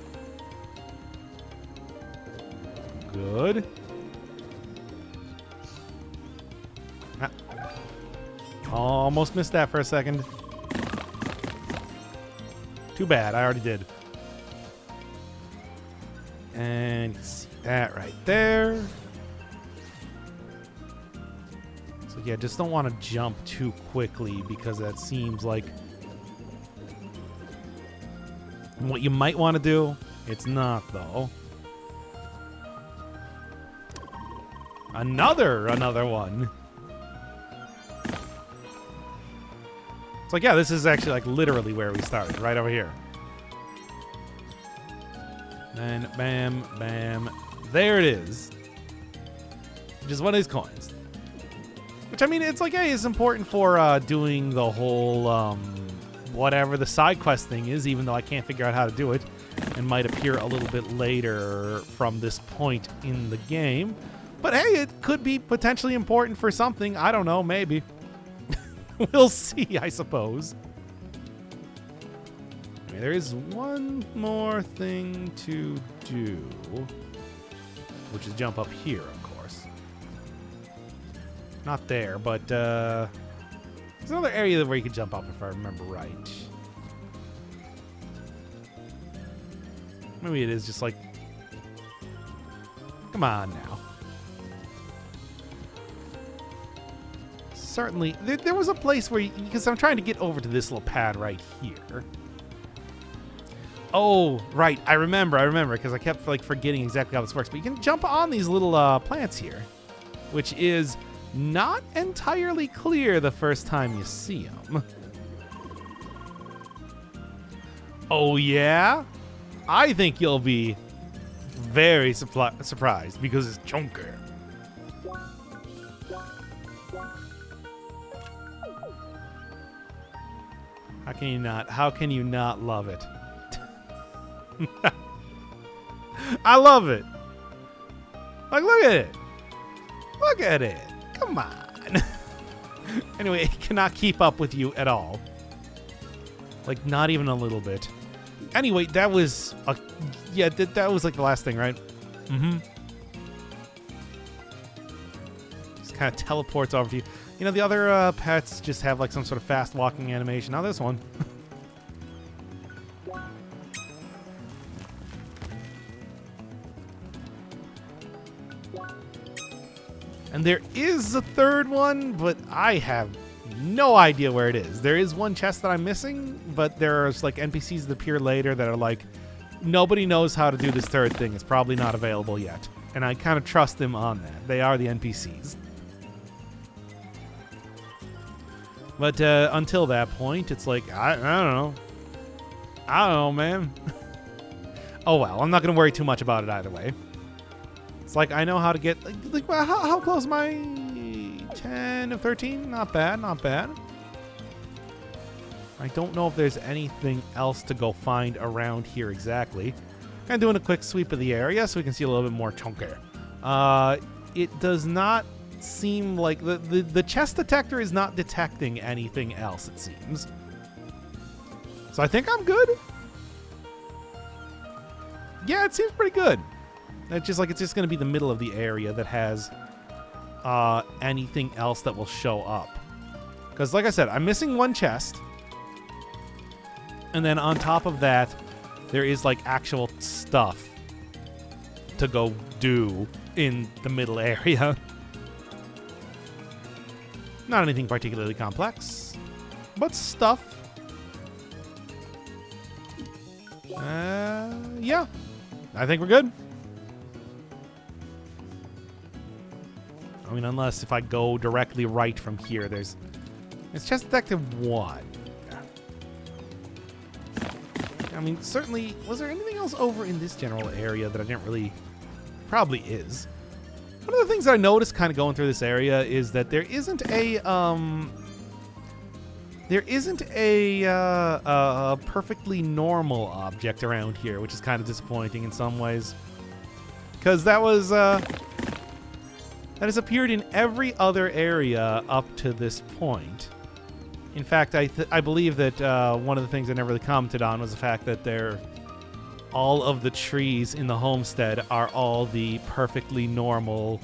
Good. Ah. Almost missed that for a second. Too bad, I already did. And you see that right there. So yeah, just don't want to jump too quickly because that seems like what you might want to do. It's not though. Another one. It's like, yeah, this is actually like literally where we started, right over here. Then bam, bam. There it is. Just one of these coins. Which, I mean, it's like, hey, it's important for doing the whole, whatever the side quest thing is, even though I can't figure out how to do it. and might appear a little bit later from this point in the game. But hey, it could be potentially important for something. I don't know, maybe. We'll see, I suppose. Okay, there is one more thing to do, which is jump up here, of course. Not there, but there's another area where you can jump up if I remember right. Maybe it is just like... Come on now. Certainly, there was a place where, because I'm trying to get over to this little pad right here. Oh, right, I remember, because I kept like forgetting exactly how this works. But you can jump on these little plants here, which is not entirely clear the first time you see them. Oh yeah? I think you'll be very surprised because it's chunker. How can you not love it? I love it. Like, look at it. Look at it. Come on. Anyway, it cannot keep up with you at all. Like, not even a little bit. Anyway, that was... yeah, that was like the last thing, right? Mm-hmm. Just kind of teleports over to you. You know, the other pets just have like some sort of fast walking animation. Now this one. And there is a third one, but I have no idea where it is. There is one chest that I'm missing, but there's like NPCs that appear later that are like, nobody knows how to do this third thing. It's probably not available yet. And I kind of trust them on that. They are the NPCs. But until that point, it's like, I don't know. I don't know, man. Oh, well, I'm not going to worry too much about it either way. It's like, I know how to get... Like how close am I? 10 of 13? Not bad, not bad. I don't know if there's anything else to go find around here exactly. Kind of doing a quick sweep of the area so we can see a little bit more chunker. It does not seem like... The chest detector is not detecting anything else, it seems. So I think I'm good. Yeah, it seems pretty good. It's just like it's just going to be the middle of the area that has anything else that will show up. Because like I said, I'm missing one chest. And then on top of that, there is like actual stuff to go do in the middle area. Not anything particularly complex, but stuff. Yeah, I think we're good. I mean, unless if I go directly right from here, it's chest detective 1. I mean, certainly, was there anything else over in this general area that I didn't really... Probably is. One of the things that I noticed kind of going through this area is that there isn't a perfectly normal object around here, which is kind of disappointing in some ways. Because that was, that has appeared in every other area up to this point. In fact, I believe that one of the things I never really commented on was the fact that all of the trees in the homestead are all the perfectly normal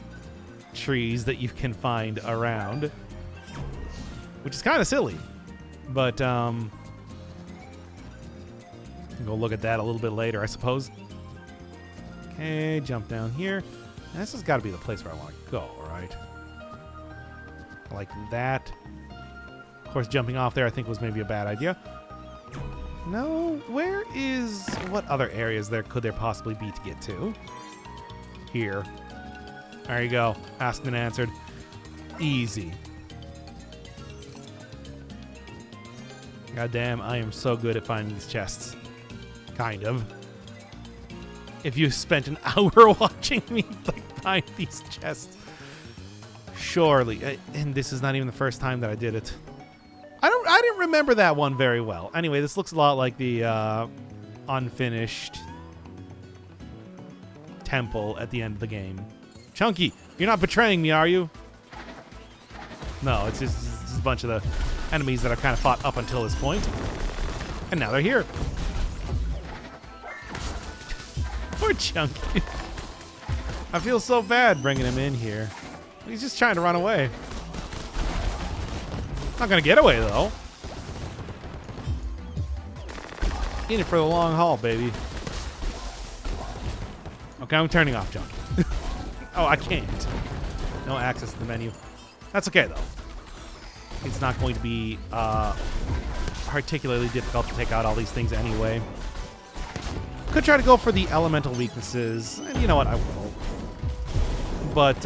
trees that you can find around. Which is kind of silly. But, go look at that a little bit later, I suppose. Okay, jump down here. And this has got to be the place where I want to go, right? Like that. Of course, jumping off there I think was maybe a bad idea. No, what other areas could there possibly be to get to? Here. There you go. Asked and answered. Easy. God damn, I am so good at finding these chests. Kind of. If you spent an hour watching me find these chests. Surely. And this is not even the first time that I did it. I didn't remember that one very well. Anyway, this looks a lot like the unfinished temple at the end of the game. Chunky, you're not betraying me, are you? No, it's just a bunch of the enemies that I've kind of fought up until this point. And now they're here. Poor Chunky. I feel so bad bringing him in here. He's just trying to run away. Not gonna get away, though. In it for the long haul, baby. Okay, I'm turning off Chunky. Oh, I can't. No access to the menu. That's okay, though. It's not going to be particularly difficult to take out all these things anyway. Could try to go for the elemental weaknesses, and you know what, I will. But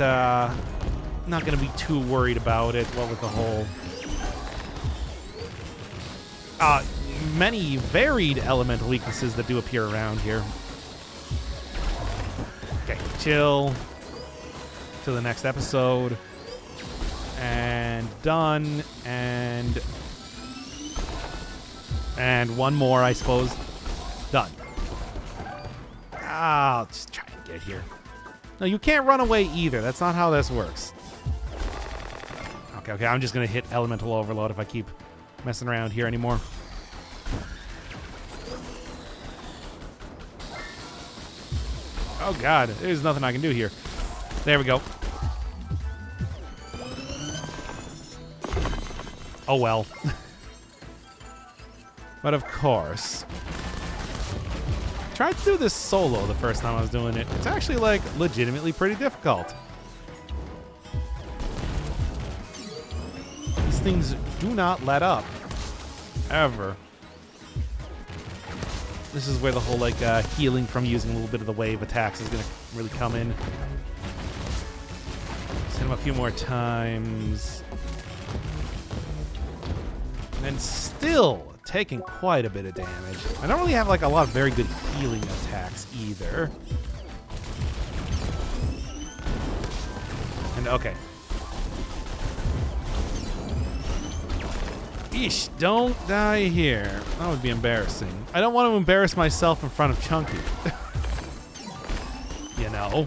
not going to be too worried about it. What with the whole many varied elemental weaknesses that do appear around here. Okay, chill to the next episode. And done. And one more, I suppose. Done. I'll just try and get here. No, you can't run away either. That's not how this works. Okay, I'm just going to hit elemental overload if I keep messing around here anymore. Oh, God. There's nothing I can do here. There we go. Oh, well. But of course. Tried to do this solo the first time I was doing it. It's actually, like, legitimately pretty difficult. These things do not let up. Ever. This is where the whole, like, healing from using a little bit of the wave attacks is going to really come in. Just hit him a few more times. And still taking quite a bit of damage. I don't really have like a lot of very good healing attacks either. And okay. Eesh, don't die here. That would be embarrassing. I don't want to embarrass myself in front of Chunky. You know.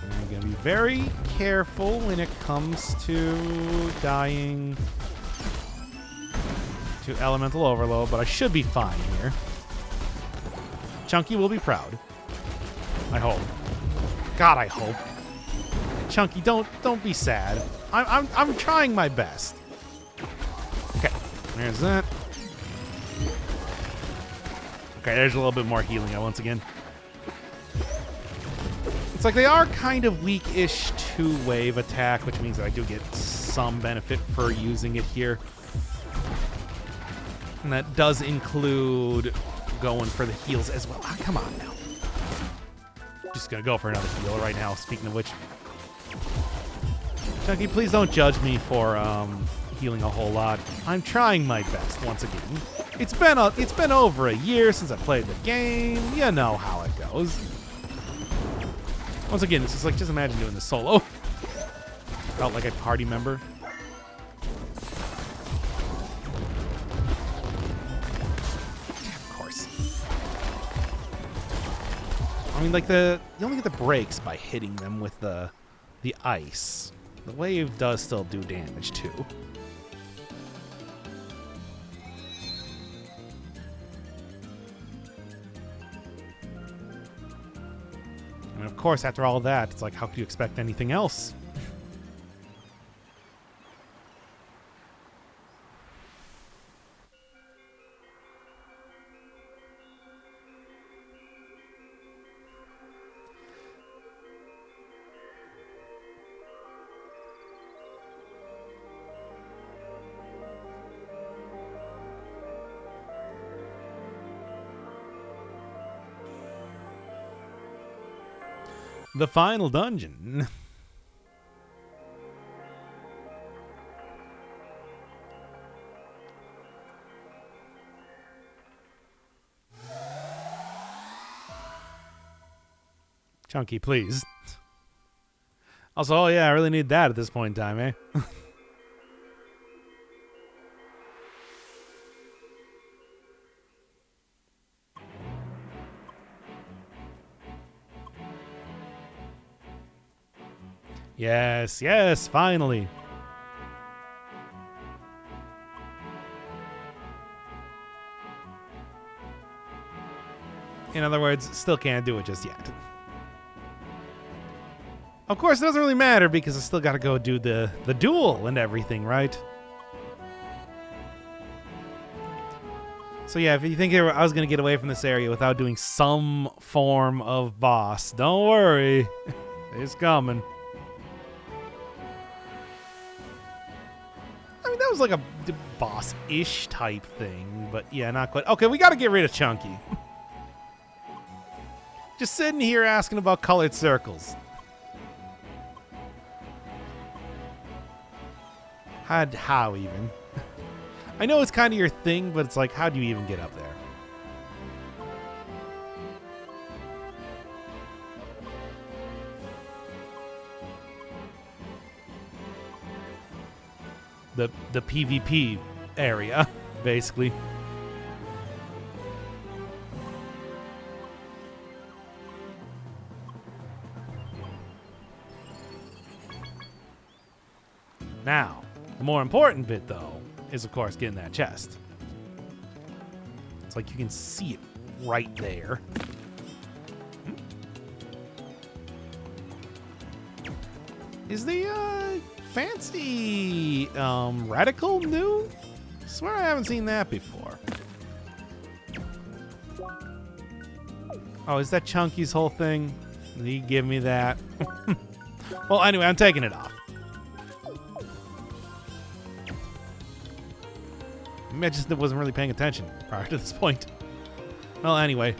I'm going to be very careful when it comes to dying to elemental overload, but I should be fine here. Chunky will be proud. I hope. God, I hope. Chunky, don't be sad. I'm trying my best. Okay, there's that. Okay, there's a little bit more healing once again. It's like they are kind of weak-ish to wave attack, which means that I do get some benefit for using it here. And that does include going for the heals as well. Ah, come on now. Just gonna go for another heal right now, speaking of which. Chunky, please don't judge me for healing a whole lot. I'm trying my best once again. It's been over a year since I played the game. You know how it goes. Once again, it's just like, just imagine doing this solo. Felt like a party member. Of course. I mean, like you only get the breaks by hitting them with the ice. The wave does still do damage too. And of course, after all that, it's like, how could you expect anything else? The final dungeon. Chunky, please. Also, oh yeah, I really need that at this point in time, eh? Yes, yes, finally. In other words, still can't do it just yet. Of course, it doesn't really matter because I still got to go do the duel and everything, right? So yeah, if you think I was going to get away from this area without doing some form of boss, don't worry. It's coming. I mean, that was like a boss-ish type thing, but yeah, not quite. Okay, we got to get rid of Chunky. Just sitting here asking about colored circles. How even? I know it's kind of your thing, but it's like, how do you even get up there? The PvP area, basically. Now, the more important bit, though, is, of course, getting that chest. It's like you can see it right there. Is the fancy reticle new? I swear I haven't seen that before. Oh, is that Chunky's whole thing? Did he give me that? Well, anyway, I'm taking it off. Maybe I just wasn't really paying attention prior to this point. Well, anyway,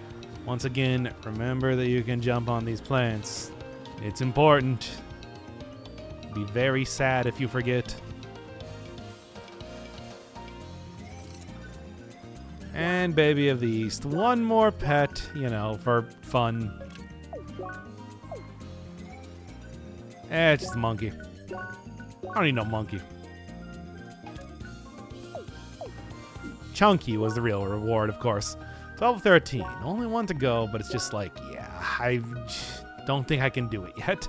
once again, remember that you can jump on these plants. It's important. Be very sad if you forget. And Baby of the East. One more pet, you know, for fun. It's just a monkey. I don't need no monkey. Chunky was the real reward, of course. 12 of 13. Only one to go, but it's just like, yeah, I don't think I can do it yet.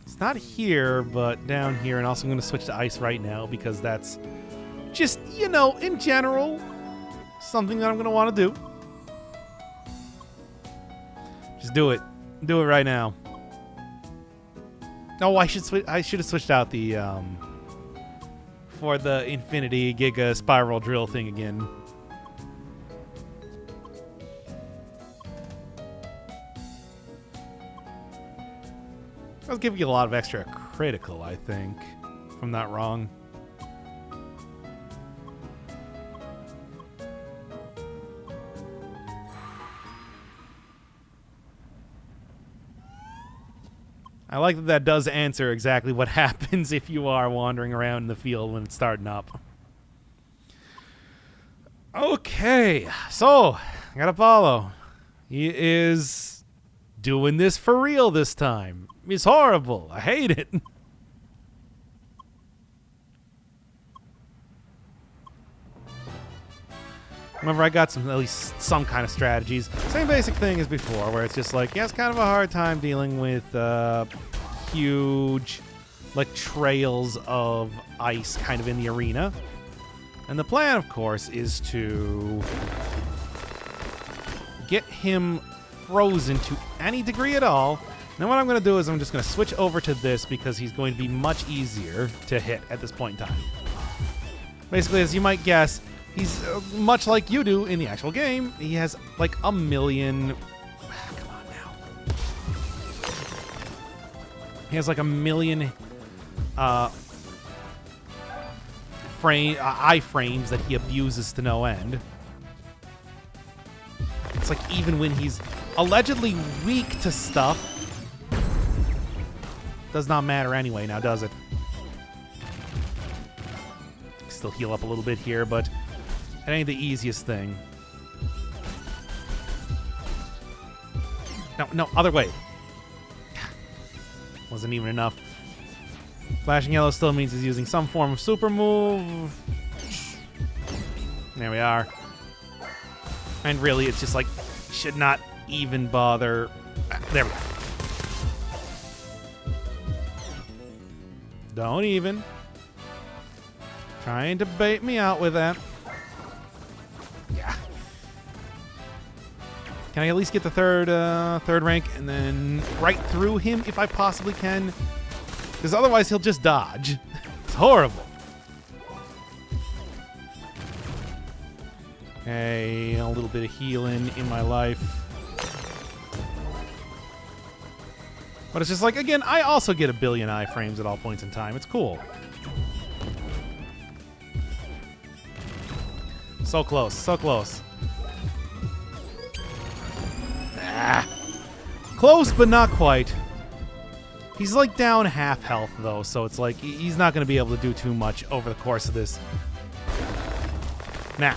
It's not here, but down here, and also I'm going to switch to ice right now because that's just, you know, in general, something that I'm going to want to do. Just do it. Do it right now. Oh, I should have switched out the for the Infinity Giga Spiral Drill thing again. That'll give you a lot of extra critical, I think, if I'm not wrong. I like that that does answer exactly what happens if you are wandering around in the field when it's starting up. Okay, so I got Apollo. He is doing this for real this time. It's horrible. I hate it. Remember, I got at least some kind of strategies. Same basic thing as before, where it's just like, yeah, it's kind of a hard time dealing with huge, like, trails of ice kind of in the arena. And the plan, of course, is to get him frozen to any degree at all. Now what I'm going to do is I'm just going to switch over to this because he's going to be much easier to hit at this point in time. Basically, as you might guess, he's much like you do in the actual game. He has like a million... Come on now. He has like a million iframes that he abuses to no end. It's like even when he's allegedly weak to stuff, does not matter anyway now, does it? Still heal up a little bit here, but it ain't the easiest thing. No, other way. Wasn't even enough. Flashing yellow still means he's using some form of super move. There we are. And really, it's just like, should not even bother. There we go. Don't even. Trying to bait me out with that. Yeah. Can I at least get the third rank and then right through him if I possibly can? Because otherwise he'll just dodge. It's horrible. Okay, a little bit of healing in my life. But it's just like, again, I also get 1 billion iframes at all points in time. It's cool. So close, so close. Ah. Close, but not quite. He's like down half health, though, so it's like he's not going to be able to do too much over the course of this. Nah.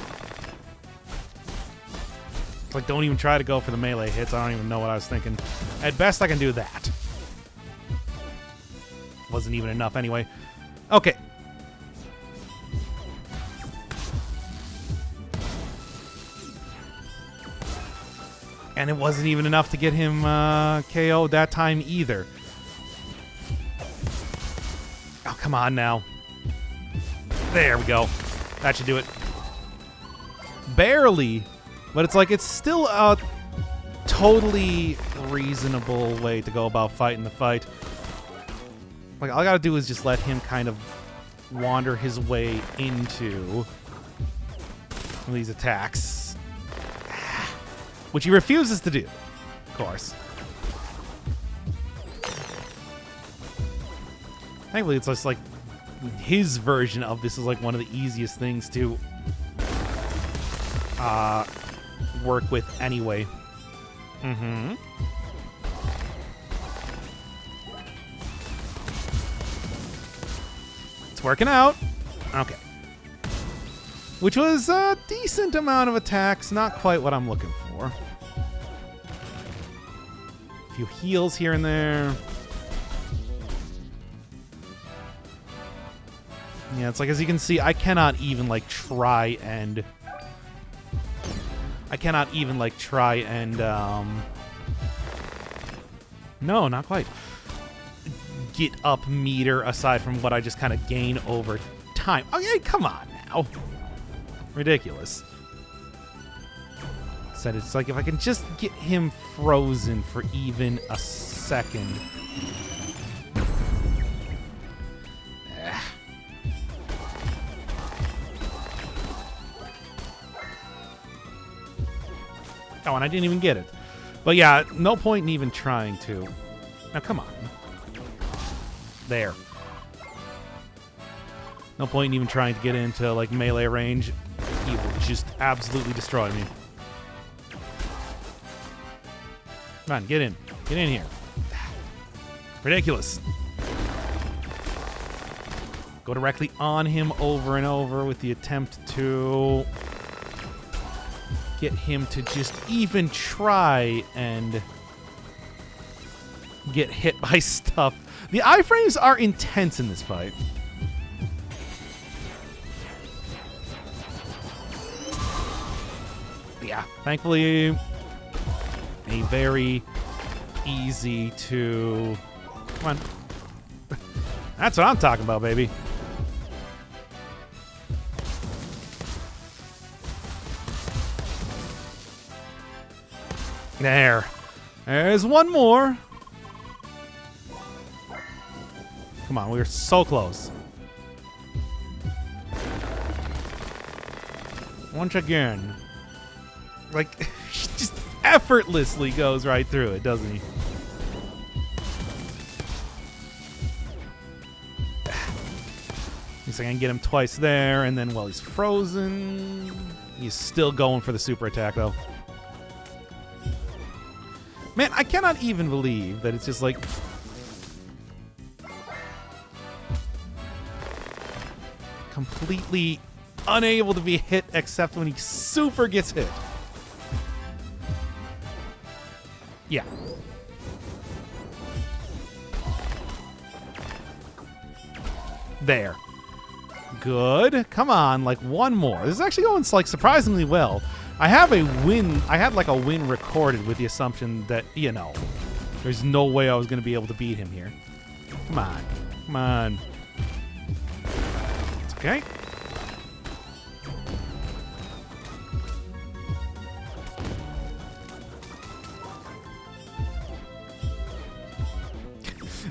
It's like, don't even try to go for the melee hits. I don't even know what I was thinking. At best, I can do that. Wasn't even enough anyway. Okay. And it wasn't even enough to get him KO'd that time either. Oh, come on now. There we go. That should do it. Barely, but it's like it's still a totally reasonable way to go about fighting the fight. Like, all I gotta do is just let him kind of wander his way into these attacks. Which he refuses to do, of course. Thankfully, it's just like his version of this is like one of the easiest things to work with anyway. Mm-hmm. It's working out. Okay. Which was a decent amount of attacks. Not quite what I'm looking for. A few heals here and there. Yeah, it's like, as you can see, I cannot even, like, try and... No, not quite. Get up meter aside from what I just kind of gain over time. Okay, come on now. Ridiculous. Said it's like, if I can just get him frozen for even a second. Oh, and I didn't even get it. But yeah, no point in even trying to. Now, come on. There. No point in even trying to get into, like, melee range. He will just absolutely destroy me. Come on, get in. Get in here. Ridiculous. Go directly on him over and over with the attempt to get him to just even try and get hit by stuff. The iframes are intense in this fight. Yeah, thankfully, a very easy to... Come on. That's what I'm talking about, baby. There. There's one more. Come on, we were so close. Once again. Like, he just effortlessly goes right through it, doesn't he? At least I can get him twice there, and then while he's frozen, he's still going for the super attack, though. Man, I cannot even believe that it's just like... completely unable to be hit except when he super gets hit. Yeah. There. Good. Come on, like one more. This is actually going like surprisingly well. I have a win. I had like a win recorded with the assumption that, you know, there's no way I was going to be able to beat him here. Come on. Come on. It's okay.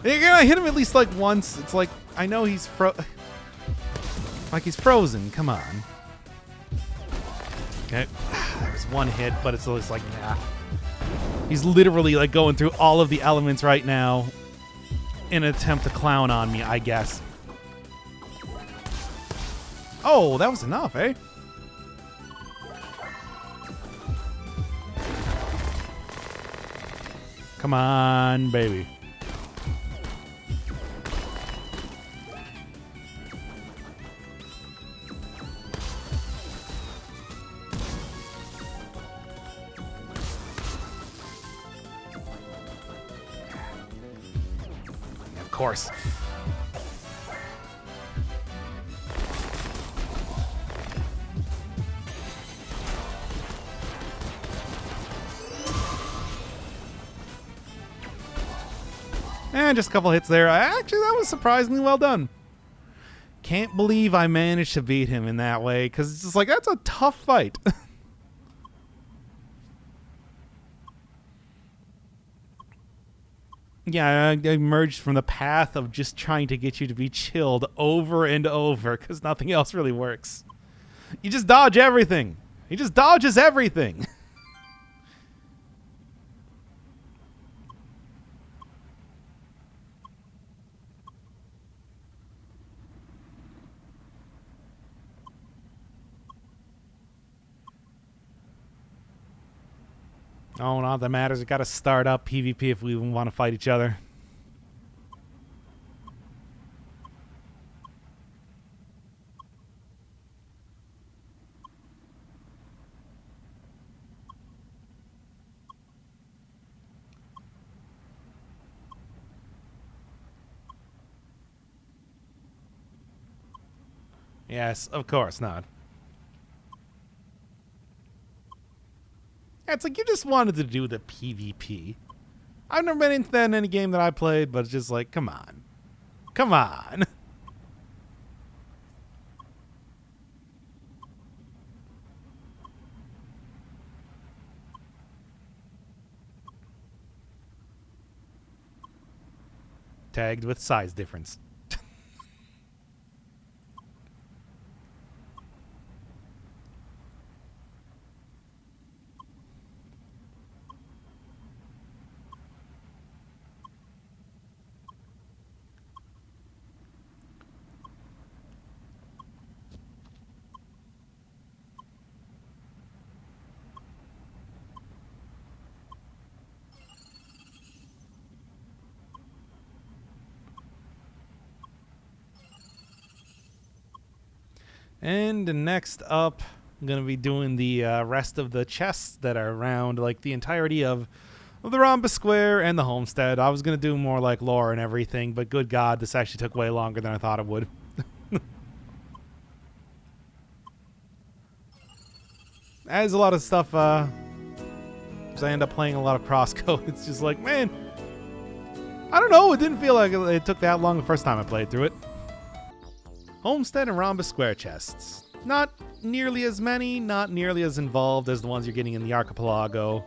I hit him at least like once. It's like, I know he's like he's frozen. Come on. Okay. There's one hit, but it's always like, nah. He's literally like going through all of the elements right now in an attempt to clown on me, I guess. Oh, that was enough, eh? Come on, baby. Of course. And just a couple hits there. Actually, that was surprisingly well done. Can't believe I managed to beat him in that way, because it's just like, that's a tough fight. Yeah, I emerged from the path of just trying to get you to be chilled over and over, because nothing else really works. You just dodge everything. He just dodges everything. Oh, not that matters. We got to start up PvP if we even want to fight each other. Yes, of course not. It's like you just wanted to do the PvP. I've never been into that in any game that I played, but it's just like, come on. Come on. Tagged with size difference. And next up, I'm going to be doing the rest of the chests that are around, like the entirety of the Rhombus Square and the Homestead. I was going to do more like lore and everything, but good God, this actually took way longer than I thought it would. As a lot of stuff, because I end up playing a lot of CrossCode, it's just like, man, I don't know, it didn't feel like it took that long the first time I played through it. Homestead and Rhombus Square chests. Not nearly as many, not nearly as involved as the ones you're getting in the Archipelago.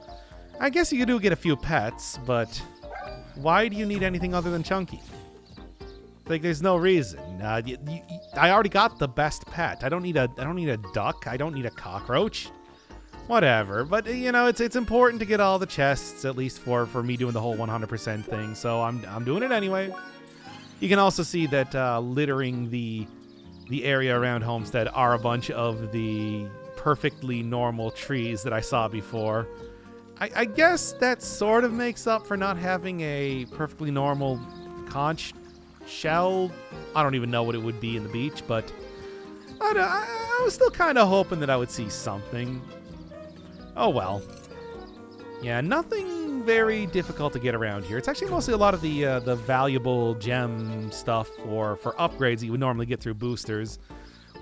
I guess you do get a few pets, but why do you need anything other than Chunky? Like, there's no reason. I already got the best pet. I don't need a duck. I don't need a cockroach. Whatever. But you know, it's important to get all the chests, at least for me doing the whole 100% thing. So I'm doing it anyway. You can also see that littering the area around Homestead are a bunch of the perfectly normal trees that I saw before. I guess that sort of makes up for not having a perfectly normal conch shell. I don't even know what it would be in the beach, but I was still kind of hoping that I would see something. Oh well. Yeah, nothing very difficult to get around here. It's actually mostly a lot of the valuable gem stuff for upgrades that you would normally get through boosters,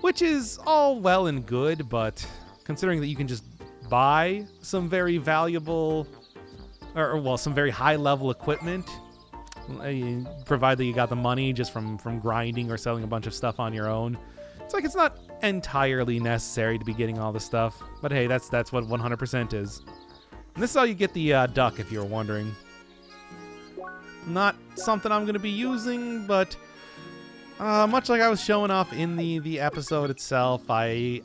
which is all well and good, but considering that you can just buy some very valuable, or well, some very high-level equipment, provided that you got the money just from grinding or selling a bunch of stuff on your own. It's like it's not entirely necessary to be getting all this stuff, but hey, that's what 100% is. And this is how you get the duck, if you're wondering. Not something I'm going to be using, but much like I was showing off in the episode itself, I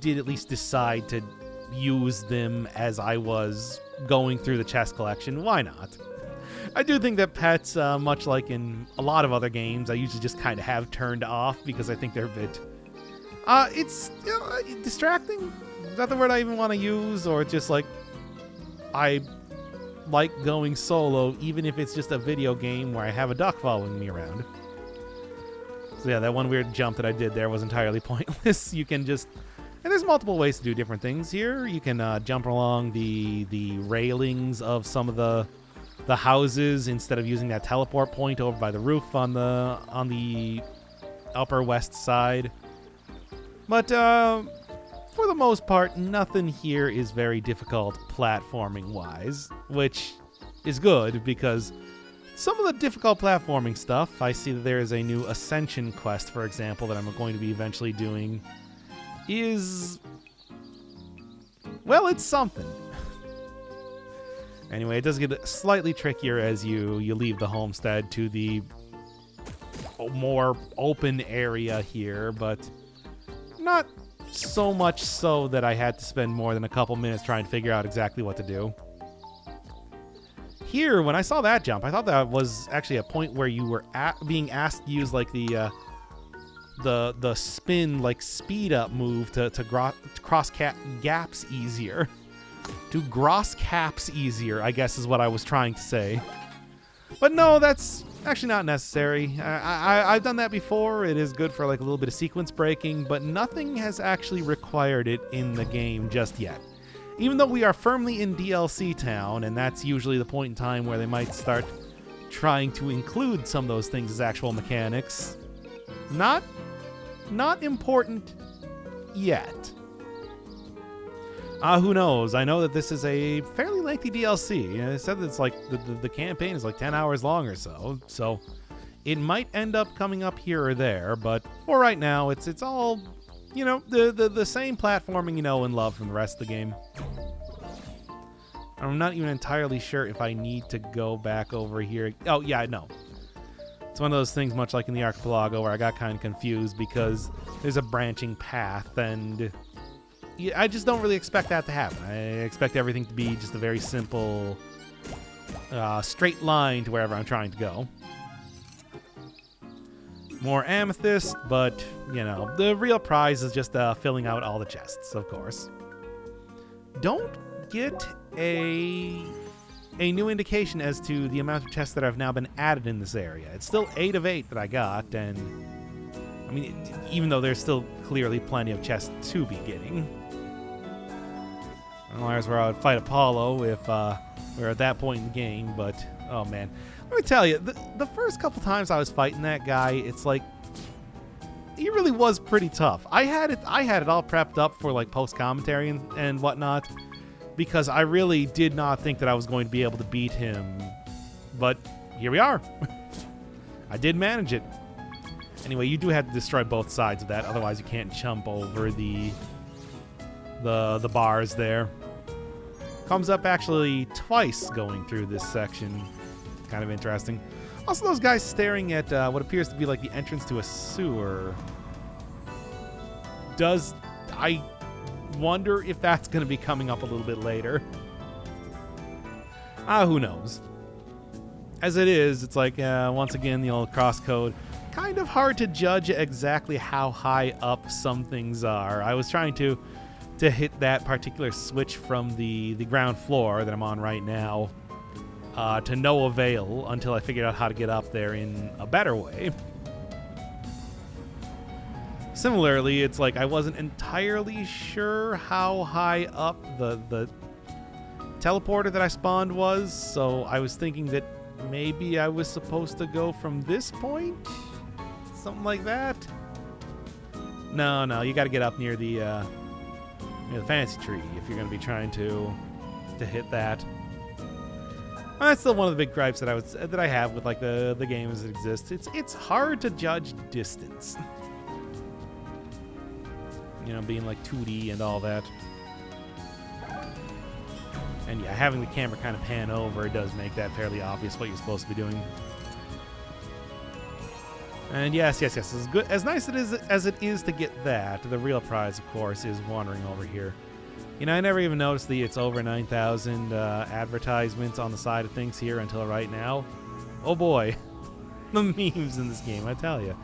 did at least decide to use them as I was going through the chest collection. Why not? I do think that pets, much like in a lot of other games, I usually just kind of have turned off because I think they're a bit... it's distracting? Is that the word I even want to use? Or just like... I like going solo, even if it's just a video game where I have a duck following me around. So yeah, that one weird jump that I did there was entirely pointless. You can just... And there's multiple ways to do different things here. You can jump along the railings of some of the houses instead of using that teleport point over by the roof on the upper west side. But for the most part, nothing here is very difficult platforming-wise, which is good because some of the difficult platforming stuff, I see that there is a new Ascension quest, for example, that I'm going to be eventually doing, is... well, it's something. Anyway, it does get slightly trickier as you leave the homestead to the more open area here, but not so much so that I had to spend more than a couple minutes trying to figure out exactly what to do. Here, when I saw that jump, I thought that was actually a point where you were being asked to use like the spin, like speed up move to cross gaps easier. To gross caps easier, I guess is what I was trying to say. But no, that's actually not necessary. I've done that before. It is good for like a little bit of sequence breaking, but nothing has actually required it in the game just yet. Even though we are firmly in DLC town, and that's usually the point in time where they might start trying to include some of those things as actual mechanics. Not important yet. Who knows? I know that this is a fairly lengthy DLC. It said that it's like the campaign is like 10 hours long or so. So it might end up coming up here or there, but for right now, it's all, you know, the same platforming you know and love from the rest of the game. I'm not even entirely sure if I need to go back over here. Oh, yeah, no. It's one of those things much like in the Archipelago where I got kind of confused because there's a branching path and... I just don't really expect that to happen. I expect everything to be just a very simple, straight line to wherever I'm trying to go. More amethyst, but, you know, the real prize is just filling out all the chests, of course. Don't get a new indication as to the amount of chests that have now been added in this area. It's still 8 of 8 that I got, and, I mean, even though there's still clearly plenty of chests to be getting. Well, there's where I would fight Apollo if we were at that point in the game, but, oh man. Let me tell you, the first couple times I was fighting that guy, it's like, he really was pretty tough. I had it all prepped up for, like, post-commentary and whatnot, because I really did not think that I was going to be able to beat him, but here we are. I did manage it. Anyway, you do have to destroy both sides of that, otherwise you can't jump over the bars there. Comes up actually twice going through this section. Kind of interesting. Also, those guys staring at what appears to be like the entrance to a sewer. I wonder if that's going to be coming up a little bit later. Who knows? As it is, it's like, once again, the old CrossCode. Kind of hard to judge exactly how high up some things are. I was trying to hit that particular switch from the ground floor that I'm on right now to no avail until I figured out how to get up there in a better way. Similarly, it's like I wasn't entirely sure how high up the teleporter that I spawned was, so I was thinking that maybe I was supposed to go from this point? Something like that? No, you gotta get up near the the fancy tree if you're going to be trying to hit that. That's still one of the big gripes that I have with like the games that exist. It's hard to judge distance. You know, being like 2D and all that. And yeah, having the camera kind of pan over does make that fairly obvious what you're supposed to be doing. And yes, as good as nice as it is to get that, the real prize, of course, is wandering over here. You know, I never even noticed it's over 9,000 advertisements on the side of things here until right now. Oh boy, the memes in this game, I tell you.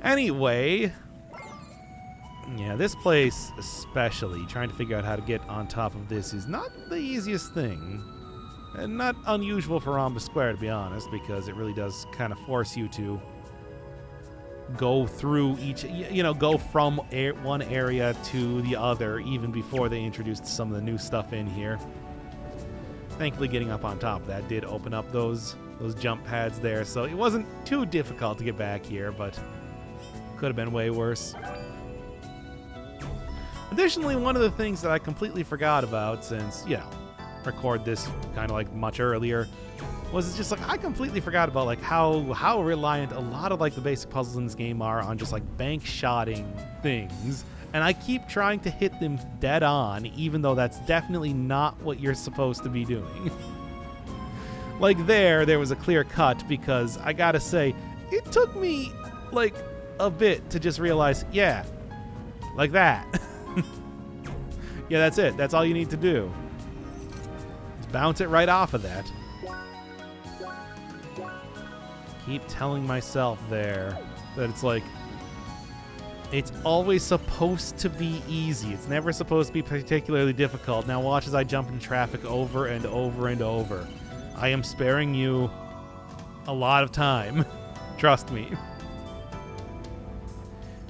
Anyway, yeah, this place especially, trying to figure out how to get on top of this is not the easiest thing. And not unusual for Rhombus Square, to be honest, because it really does kind of force you to go through each, go from one area to the other, even before they introduced some of the new stuff in here. Thankfully, getting up on top of that did open up those jump pads there, so it wasn't too difficult to get back here, but could have been way worse. Additionally, one of the things that I completely forgot about, since, record this kind of like much earlier, was just like I completely forgot about like how reliant a lot of like the basic puzzles in this game are on just like bank shotting things, and I keep trying to hit them dead on, even though that's definitely not what you're supposed to be doing. Like there was a clear cut, because I gotta say it took me like a bit to just realize, yeah, like that. Yeah, that's it. That's all you need to do. Just bounce it right off of that. Keep telling myself there that it's like, it's always supposed to be easy. It's never supposed to be particularly difficult. Now watch as I jump into traffic over and over and over. I am sparing you a lot of time. Trust me.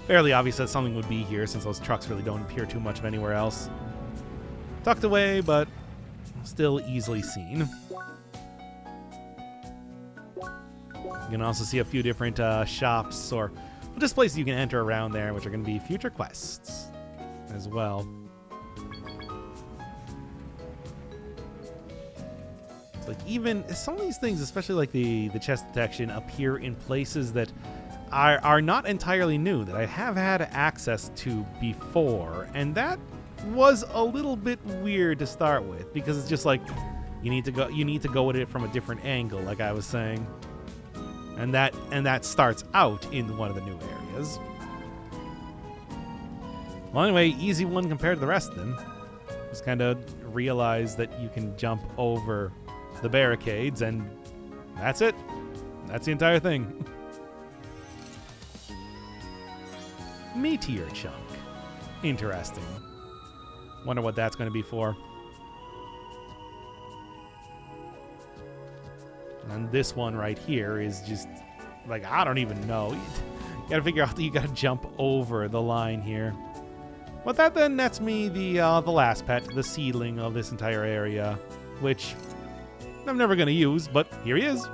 Fairly obvious that something would be here, since those trucks really don't appear too much of anywhere else. Tucked away, but still easily seen. You can also see a few different shops or just places you can enter around there, which are going to be future quests as well. It's like even some of these things, especially like the chest detection, appear in places that are not entirely new, that I have had access to before, and that was a little bit weird to start with, because it's just like you need to go at it from a different angle, like I was saying. And that starts out in one of the new areas. Well, anyway, easy one compared to the rest of them. Just kind of realize that you can jump over the barricades, and that's it. That's the entire thing. Meteor chunk. Interesting. Wonder what that's going to be for. And this one right here is just, like, I don't even know. You gotta figure out that you gotta jump over the line here. But that then nets me the last pet, the seedling of this entire area, which I'm never gonna use, but here he is.